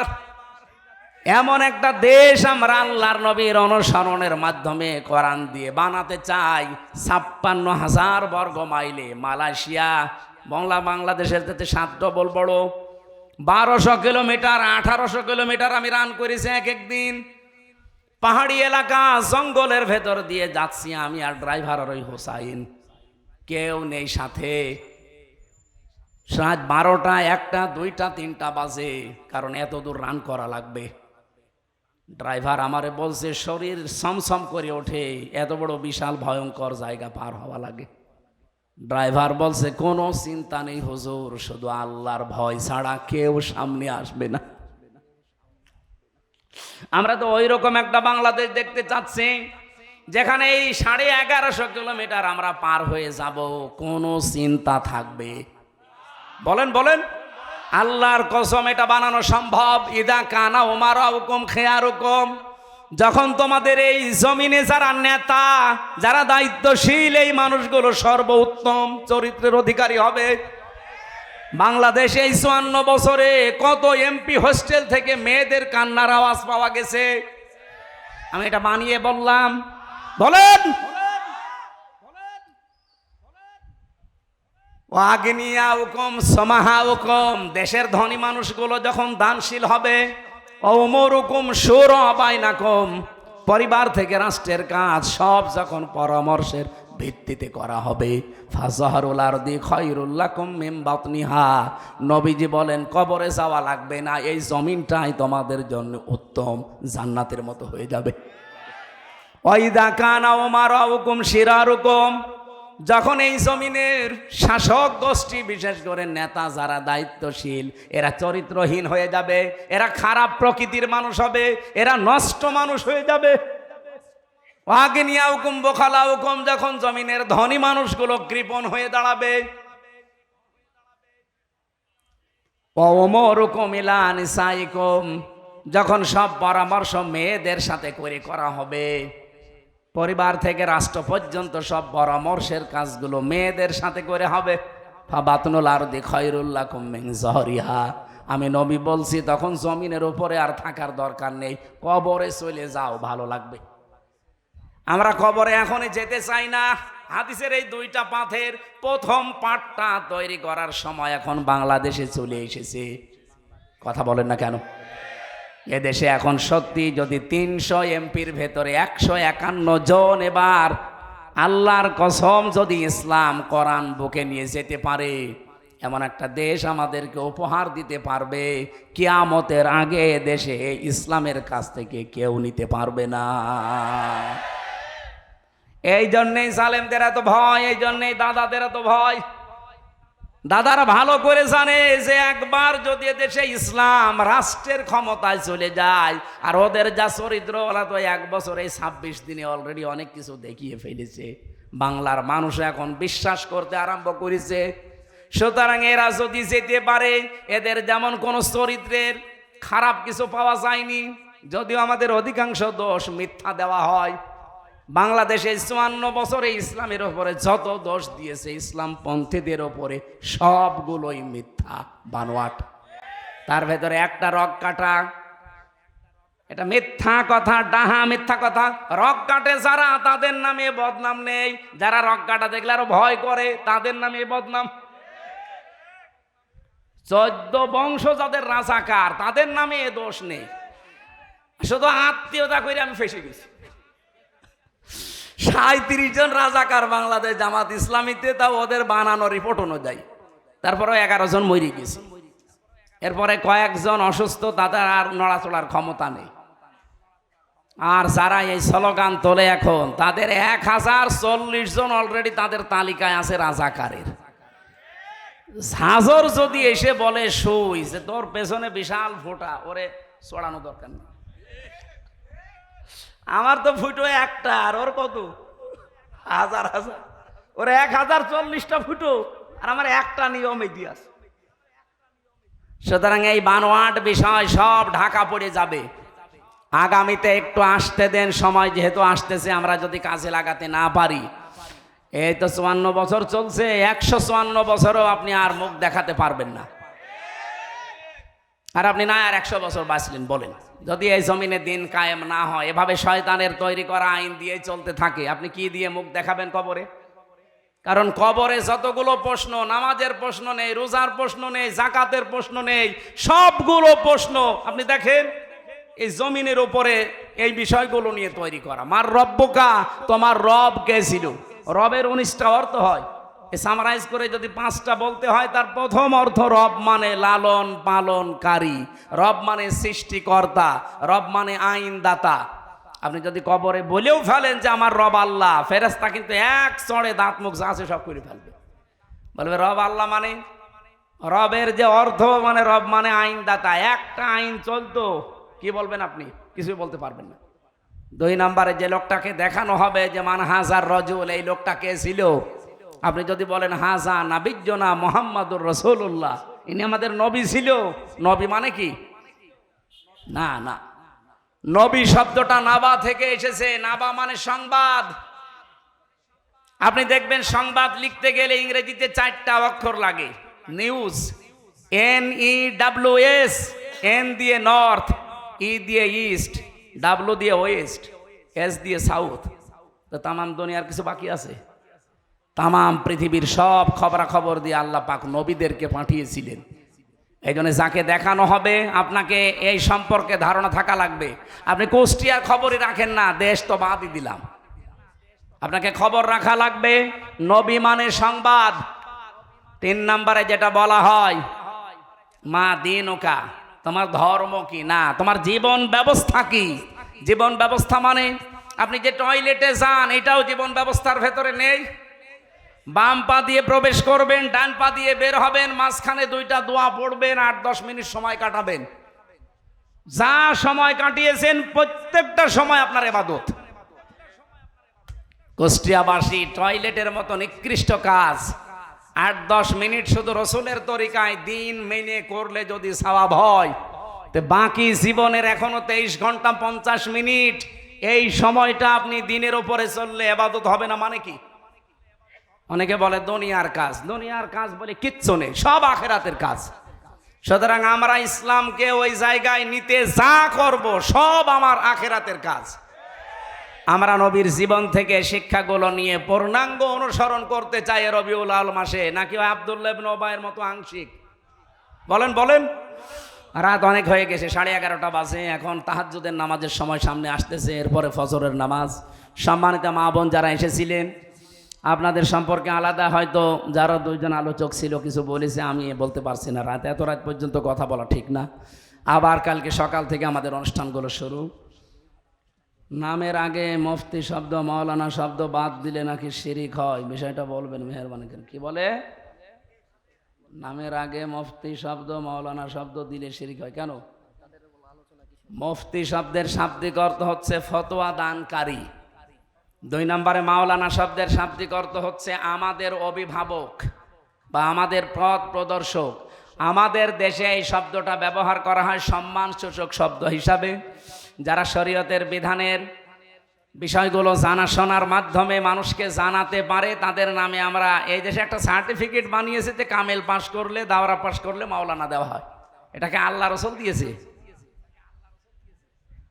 Speaker 1: এমন একটা দেশ আমরা আল্লাহর নবীর অনুসরণের মাধ্যমে কোরআন দিয়ে বানাতে চাই। 56,000 বর্গ মাইলে মালয়েশিয়া বাংলাদেশের থেকে 7 ডবল বড়, 1200 কিলোমিটার 1800 কিলোমিটার আমি রান করেছি এক একদিন। পাহাড়ি এলাকা জঙ্গলের ভেতর দিয়ে যাচ্ছি আমি আর ড্রাইভার আর ওই হোসাইন, কেউ নেই সাথে। রাত 12টা 1টা 2টা 3টা বাজে, কারণ এত দূর রান করা লাগবে। ড্রাইভার আমারে বলছে শরীর সমসম করে ওঠে, এত বড় বিশাল ভয়ঙ্কর জায়গা পার হওয়া লাগে। ড্রাইভার বলছে কোনো চিন্তা নেই হুজুর, শুধু আল্লাহর ভয় ছাড়া কেউ সামনে আসবে না। আমরা তো ওই রকম একটা বাংলাদেশ দেখতে চাচ্ছি, যেখানে এই 1150 কিলোমিটার আমরা পার হয়ে যাব, কোনো চিন্তা থাকবে? বলেন বলেন। আল্লাহর কসম এটা বানানো সম্ভব। ইদা কানা উমারাউকুম খিয়ারুকুম, যখন তোমাদের এই জমিনে যারা নেতা, যারা দায়িত্বশীল, এই মানুষগুলো সর্বোত্তম চরিত্রের অধিকারী হবে। বাংলাদেশে এই 54 বছরে কত এমপি হোস্টেল থেকে মেয়েদের কান্নার আওয়াজ পাওয়া গেছে? আমি এটা বানিয়ে বললাম? বলেন। ওয়াগনিয়াউকুম সমাহাউকুম, দেশের ধনী মানুষগুলো যখন দানশীল হবে। ওমরুকুম শুরা বাইনাকুম, পরিবার থেকে রাষ্ট্রের কাজ সব যখন পরামর্শের ভিত্তিতে করা হবে। ফাজহারুল আরদি খায়রুল লাকুম মিন বাতনিহা, নবীজি বলেন কবরে যাওয়া লাগবে না, এই জমিনটাই তোমাদের জন্য উত্তম জান্নাতের মতো হয়ে যাবে। ওয়াইদা কানা উমারাউকুম শিরারুকুম, যখন এই জমিনের শাসক গোষ্ঠী, বিশেষ করে নেতা যারা দায়িত্বশীল, এরা চরিত্রহীন হয়ে যাবে, এরা খারাপ প্রকৃতির মানুষ হবে, এরা নষ্ট মানুষ হয়ে যাবে। ওয়াগনিয়াউকুম বখালাউকুম, যখন জমিনের ধনী মানুষগুলো কৃপণ হয়ে দাঁড়াবে। ওমরুকুম ইলা নিসাইকুম, যখন সব পরামর্শ মেয়েদের সাথে করে করা হবে। পরিবার থেকে রাষ্ট্র পর্যন্ত সব পরামর্শের কাজগুলো মেয়েদের সাথে করে হবে। ফাবাতনুল আরদি খায়রুল লাকুম মিন যহরিহা, আমি নবী বলছি তখন জমিনের উপরে আর থাকার দরকার নেই, কবরে চলে যাও, ভালো লাগবে। আমরা কবরে এখনই যেতে চাই না। হাদিসের এই 2টা পাথের প্রথম পাঠটা তৈরি করার সময় এখন বাংলাদেশে চলে এসেছে। কথা বলেন না কেন? এদেশে এখন সত্যি যদি 300 এমপির ভেতরে 151 জন এবার আল্লাহর কসম যদি ইসলাম কোরআন বুকে নিয়ে যেতে পারে, এমন একটা দেশ আমাদেরকে উপহার দিতে পারবে, কিয়ামতের আগে দেশে ইসলামের কাছ থেকে কেউ নিতে পারবে না। এই জন্যেই জালেমদের এত ভয়, এই জন্যেই দাদাদের এত ভয়। দাদারা ভালো করে জানে যে একবার যদি দেশে ইসলাম রাষ্ট্রের ক্ষমতায় চলে যায়, আর ওদের যা চরিত্র, ওরা তো 1 বছরে 26 দিনে অলরেডি অনেক কিছু দেখিয়ে ফেলেছে। বাংলার মানুষ এখন বিশ্বাস করতে আরম্ভ করেছে। সুতরাং এরা যদি যেতে পারে, এদের যেমন কোনো চরিত্রের খারাপ কিছু পাওয়া যায়নি, যদিও আমাদের অধিকাংশ দোষ মিথ্যা দেওয়া হয়। বাংলাদেশে 54 বছরে ইসলামের ওপরে যত দোষ দিয়েছে ইসলামপন্থীদের ওপরে, সবগুলোই মিথ্যা বানোয়াট। তার ভেতরে একটা রক কাটা এটা মিথ্যা কথা, ডাহা মিথ্যা কথা। রক কাটে যারা, তাদের নামে বদনাম নেই। যারা রক কাটা দেখলে আরো ভয় করে, তাদের নামে বদনাম। 14 বংশ যাদের রাজাকার, তাদের নামে এ দোষ নেই। শুধু আত্মীয়তা করে আমি ফেসে গেছি। 37 জন রাজাকার বাংলাদেশ জামাত ইসলামীতে, তাও ওদের বানানো রিপোর্ট অনুযায়ী। তারপরে 11 জন মরে গেছে। এরপরে কয়েকজন অসুস্থ, তাদের আর নড়াচড়ার ক্ষমতা নেই। আর যারা এই স্লোগান তোলে এখন, তাদের 1040 জন অলরেডি তাদের তালিকায় আছে রাজাকারের। ঝাঁঝর যদি এসে বলে শুই যে তোর পেছনে বিশাল ফোঁটা, ওরে চড়ানো দরকার নেই। আমার তো ফুটো একটা, আর ওর কত হাজার হাজার, ওর 1040টা ফুটো, আর আমার একটা নিয়মে দিয়াস। সুতরাং এই বানোয়াট বিষয় সব ঢাকা পড়ে যাবে। আগামীতে একটু আসতে দেন, সময় যেহেতু আসতেছে, আমরা যদি কাজে লাগাতে না পারি, এই তো 54 বছর চলছে, 154 বছরও আপনি আর মুখ দেখাতে পারবেন না। আর আপনি না আর 100 বছর বাঁচলেন বলেন, যদি এই জমিনে দিন কায়েম না হয়, এভাবে শয়তানের তৈরি করা আইন দিয়ে চলতে থাকে, আপনি কি দিয়ে মুখ দেখাবেন কবরে? কারণ কবরে যতগুলো প্রশ্ন, নামাজের প্রশ্ন নেই, রোজার প্রশ্ন নেই, জাকাতের প্রশ্ন নেই, সবগুলো প্রশ্ন আপনি দেখেন এই জমিনের উপরে এই বিষয়গুলো নিয়ে তৈরি করা। মার রব্বুকা, তোমার রব কে ছিল? রবের 19টা অর্থ হয়। সামারাইজ করে যদি 5টা বলতে হয়, তার প্রথম অর্থ রব মানে লালন পালনকারী, রব মানে সৃষ্টিকর্তা, রব মানে আইনদাতা। আপনি যদি কবরে বলেও ফেলেন যে আমার রব আল্লাহ, ফেরেশতা কিন্তু এক চড়ে দাঁত মুখ যা আছে সব করে ফেলবে, বলবে রব আল্লাহ মানে, রবের যে অর্থ মানে রব মানে আইনদাতা। একটা আইন চলতো, কি বলবেন আপনি? কিছুই বলতে পারবেন না। 2 নম্বরে যে লোকটাকে দেখানো হবে যে মান হাজার রজুল, এই লোকটা কে ছিল? আপনি যদি বলেন হাজা নাবিজ্জনা মুহাম্মাদুর রাসূলুল্লাহ, ইনি আমাদের নবী ছিল। নবী মানে কি? না না, নবী শব্দটা নাবা থেকে এসেছে। নাবা মানে সংবাদ। আপনি দেখবেন সংবাদ লিখতে গেলে ইংরেজিতে 4টা অক্ষর লাগে। নিউজ, NEWS, N দিয়ে নর্থ, E দিয়ে ইস্ট, W দিয়ে ওয়েস্ট, S দিয়ে সাউথ। তো তামাম দুনিয়ার কিছু বাকি আছে? তামাম পৃথিবীর সব খবরাখবর দিয়ে আল্লাহ পাক নবীদেরকে পাঠিয়েছিলেন। এই জন্য যাকে দেখানো হবে, আপনাকে এই সম্পর্কে ধারণা থাকা লাগবে। আপনি কুষ্টিয়ার খবরই রাখেন না, দেশ তো বাদই দিলাম। আপনাকে খবর রাখা লাগবে, নবী মানে সংবাদ। 3 নম্বরে যেটা বলা হয়, মা দিনুকা, তোমার ধর্ম কি, না তোমার জীবন ব্যবস্থা কি। জীবন ব্যবস্থা মানে আপনি যে টয়লেটে যান, এটাও জীবন ব্যবস্থার ভেতরে নেই। বাম পা দিয়ে প্রবেশ করবেন, ডান পা দিয়ে বের হবেন, মাঝখানে 2টা দোয়া পড়বেন, 8-10 মিনিট সময় কাটাবেন। যা সময় কাটিয়েছেন প্রত্যেকটা সময় আপনার ইবাদত। কুষ্টিয়াবাসী টয়লেটের মতো নিকৃষ্ট কাজ 8-10 মিনিট শুধু রসুলের তরিকায় দিন মেনে করলে যদি সওয়াব হয়, তো বাকি জীবনের এখনো 23 ঘন্টা 50 মিনিট, এই সময়টা আপনি দিনের উপরে চললে ইবাদত হবে না মানে কি? অনেকে বলে দুনিয়ার কাজ, দুনিয়ার কাজ বলে কিচ্ছু নেই, সব আখেরাতের কাজ। সুতরাং আমরা ইসলামকে ওই জায়গায় নিতে যা করব সব আমার আখেরাতের কাজ। আমরা নবীর জীবন থেকে শিক্ষাগুলো নিয়ে পূর্ণাঙ্গ অনুসরণ করতে চাই রবিউল আউয়াল মাসে, নাকি ওই আব্দুল্লাহ ইবনে উবাইয়ের মতো আংশিক? বলেন বলেন। রাত অনেক হয়ে গেছে, 11:30 বাজে। এখন তাহাজ্জুদের নামাজের সময় সামনে আসতেছে, এরপরে ফজরের নামাজ। সম্মানিত মা বোন যারা এসেছিলেন, আপনাদের সম্পর্কে আলাদা হয়তো যারা 2 জন আলোচক ছিল কিছু বলেছে, আমি বলতে পারছি না। এত রাত পর্যন্ত কথা বলা ঠিক না। আবার কালকে সকাল থেকে আমাদের অনুষ্ঠানগুলো শুরু। নামের আগে মুফতি শব্দ, মাওলানা শব্দ বাদ দিলে নাকি শিরিক হয়, বিষয়টা বলবেন মেহেরবানি করে। কি বলে? নামের আগে মুফতি শব্দ, মাওলানা শব্দ দিলে শিরিক হয় কেন? মুফতি শব্দের শাব্দিক অর্থ হচ্ছে ফতোয়া দানকারী। 2 নম্বরে মাওলানা শব্দের শাব্দিক অর্থ হচ্ছে আমাদের অভিভাবক বা আমাদের পথ প্রদর্শক। আমাদের দেশে এই শব্দটা ব্যবহার করা হয় সম্মানসূচক শব্দ হিসাবে। যারা শরীয়তের বিধানের বিষয়গুলো জানাশোনার মাধ্যমে মানুষকে জানাতে পারে, তাদের নামে আমরা এই দেশে একটা সার্টিফিকেট বানিয়েছে যে কামেল পাশ করলে, দাওরা পাশ করলে মাওলানা দেওয়া হয়। এটাকে আল্লাহ রসুল দিয়েছে?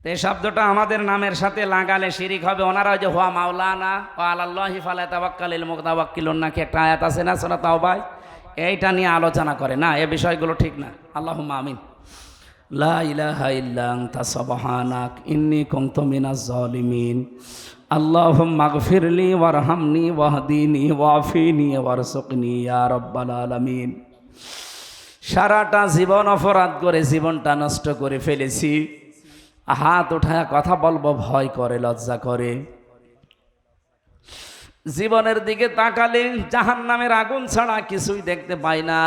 Speaker 1: তো এই শব্দটা আমাদের নামের সাথে লাগালে শিরিক হবে। ওনারা ওই যে হুয়া মাওলানা ও আলাল্লাহি ফালাতাওয়াক্কালিল মুতাওয়াক্কিলুন নাকি একটা আয়াত আছে না সূরা তাওবায়, এইটা নিয়ে আলোচনা করে না, এই বিষয়গুলো ঠিক না। আল্লাহুম্মা আমিন। লা ইলাহা ইল্লা আনতা সুবহানাক ইন্নী কুনতু মিনাজ জালিমিন। আল্লাহুম্মা গফিরলি ওয়ারহামনি ওয়াহদিনি ওয়াফিনি ওয়ারযুকনি ইয়া রাব্বাল আলামিন। সারাটা জীবন অপরাধ করে জীবনটা নষ্ট করে ফেলেছি, হাত উঠায় কথা বলবো ভয় করে, লজ্জা করে। জীবনের দিকে তাকালে জাহান্নামের আগুন ছাড়া কিছুই দেখতে পাই না।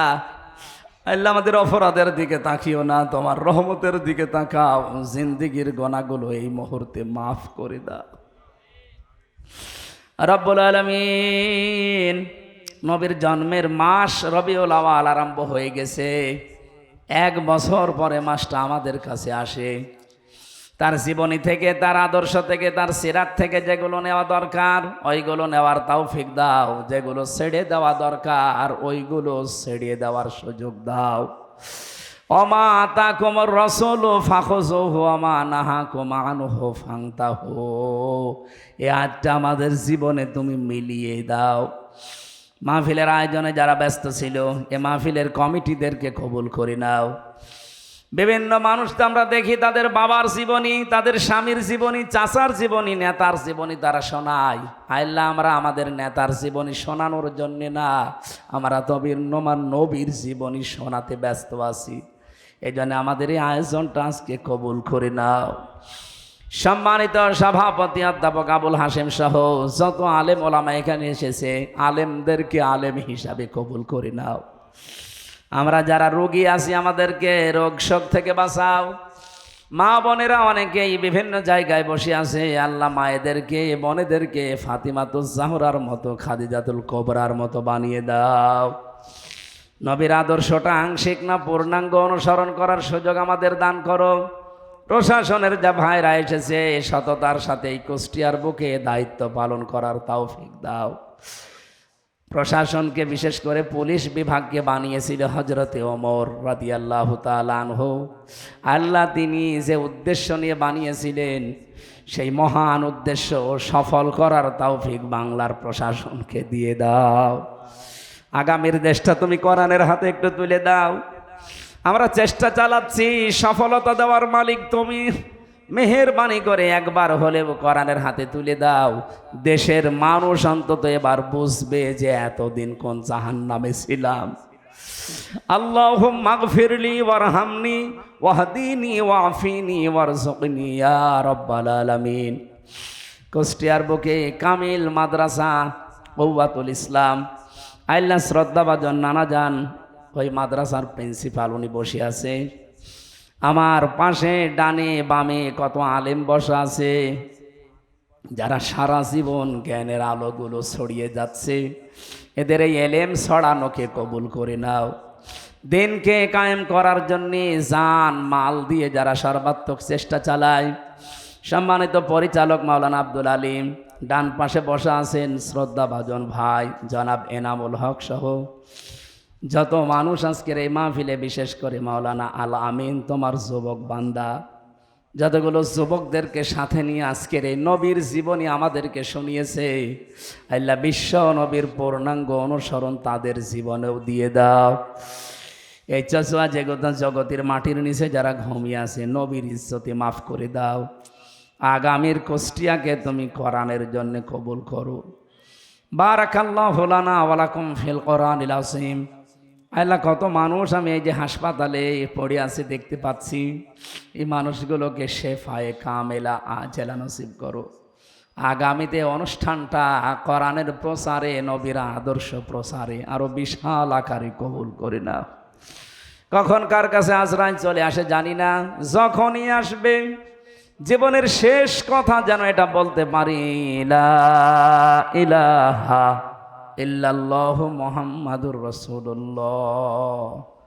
Speaker 1: আল্লাহ আমাদের অপরাধের দিকে তাকিও না, তোমার রহমতের দিকে তাকাও, জিন্দেগির গুনাহগুলো এই মুহূর্তে মাফ করে দাও রব্বুল আলামিন। নবীর জন্মের মাস রবিউল আউয়াল আরম্ভ হয়ে গেছে, 1 বছর পরে মাসটা আমাদের কাছে আসে। তার জীবনী থেকে, তার আদর্শ থেকে, তার সিরাত থেকে যেগুলো নেওয়া দরকার ওইগুলো নেওয়ার তৌফিক দাও, যেগুলো ছেড়ে দেওয়া দরকার ওইগুলো ছেড়ে দেওয়ার সুযোগ দাও। ওমা আতাকুমুর রাসূলু ফাখুযুহু ওমা নাহাকুম আনহু ফান্তাহু। এই আয়াতটা আমাদের জীবনে তুমি মিলিয়ে দাও। মাহফিলের আয়োজনে যারা ব্যস্ত ছিল, এ মাহফিলের কমিটিদেরকে কবুল করে নাও। বিভিন্ন মানুষ তো আমরা দেখি তাদের বাবার জীবনী, তাদের স্বামীর জীবনী, চাচার জীবনী, নেতার জীবনী তারা শোনায়। আল্লাহ আমরা আমাদের নেতার জীবনী শোনানোর জন্য না, আমরা তবির নবীর জীবনী শোনাতে ব্যস্ত আছি। এই জন্য আমাদের এই আয়োজনটা আজকে কবুল করে নাও। সম্মানিত সভাপতি অধ্যাপক আবুল হাশেম সহ যত আলেম ওলামা এখানে এসেছে, আলেমদেরকে আলেম হিসাবে কবুল করে নাও। আমরা যারা রোগী আছি আমাদেরকে রোগ শোক থেকে বাঁচাও। মা বোনেরা অনেকেই বিভিন্ন জায়গায় বসে আছে, আল্লাহ মায়েদেরকে বোনেদেরকে ফাতিমাতুজ জাহরার মতো, খাদিজাতুল কোবরার মতো বানিয়ে দাও। নবীর আদর্শটা আংশিক না পূর্ণাঙ্গ অনুসরণ করার সুযোগ আমাদের দান করো। প্রশাসনের যা ভাইরা এসেছে সততার সাথে এই কুষ্টিয়ার বুকে দায়িত্ব পালন করার তৌফিক দাও। প্রশাসনকে বিশেষ করে পুলিশ বিভাগকে বানিয়েছিল হযরতে ওমর রাদিয়াল্লাহু তাআলা আনহু। আল্লাহ তিনি যে উদ্দেশ্য নিয়ে বানিয়েছিলেন সেই মহান উদ্দেশ্য সফল করার তৌফিক বাংলার প্রশাসনকে দিয়ে দাও। আগামীর দেশটা তুমি কোরআনের হাতে একটু তুলে দাও। আমরা চেষ্টা চালাচ্ছি, সফলতা দেওয়ার মালিক তুমি। মেহেরবানি করে একবার হলেও কোরআনের হাতে তুলে দাও। দেশের মানুষ অন্তত এবার বুঝবে যে এতদিন কোন জাহান্নামে ছিলাম। আল্লাহুম্মা গফিরলি ওয়ারহামনি ওয়াহদিনি ওয়াফিনি ওয়ারযুকনি ইয়া রাব্বাল আলামিন। কুষ্টিয়ার বুকে কামিল মাদ্রাসা কওয়াতুল ইসলাম, আল্লাহ শ্রদ্ধাভাজন নানা যান ওই মাদ্রাসার প্রিন্সিপাল, উনি বসে আছে। আমার পাশে ডানে বামে কত আলেম বসা আছে যারা সারা জীবন জ্ঞানের আলোগুলো ছড়িয়ে যাচ্ছে। এদের এই এলেম ছড়ানোকে কবুল করে নাও। দিনকে কায়েম করার জন্যে জান মাল দিয়ে যারা সর্বাত্মক চেষ্টা চালায়। সম্মানিত পরিচালক মাওলানা আব্দুল আলিম, ডান পাশে বসা আছেন শ্রদ্ধাভাজন ভাই জনাব এনামুল হক সহ যত মানুষ আজকের এই মাহফিলে, বিশেষ করে মাওলানা আল আমিন তোমার যুবক বান্দা, যতগুলো যুবকদেরকে সাথে নিয়ে আজকের এই নবীর জীবনী আমাদেরকে শুনিয়েছে, আল্লাহ বিশ্ব নবীর পূর্ণাঙ্গ অনুসরণ তাদের জীবনেও দিয়ে দাও। এই চচুয়া জগতের মাটির নিচে যারা ঘুমিয়ে আছে, নবীর ইজ্জতে মাফ করে দাও। আগামীর কুষ্টিয়াকে তুমি কোরআনের জন্য কবুল করো। বারাকাল্লাহু লানা ওয়া লাকুম ফিল কোরআনিল আযীম। আল্লাহ কত মানুষ আমি এই যে হাসপাতালে পড়ে আছে দেখতে পাচ্ছি, এই মানুষগুলোকে শেফায়ে কামেলা আজেলা নসিব করো। আগামীতে অনুষ্ঠানটা কোরআনের প্রচারে, নবীর আদর্শ প্রচারে আরো বিশাল আকারে কবুল করে নাও। কখন কার কাছে আজরাইল চলে আসে জানি না, যখনই আসবে জীবনের শেষ কথা যেন এটা বলতে পারি, লা ইলাহা ইল্লাল্লাহু মুহাম্মাদুর রাসূলুল্লাহ।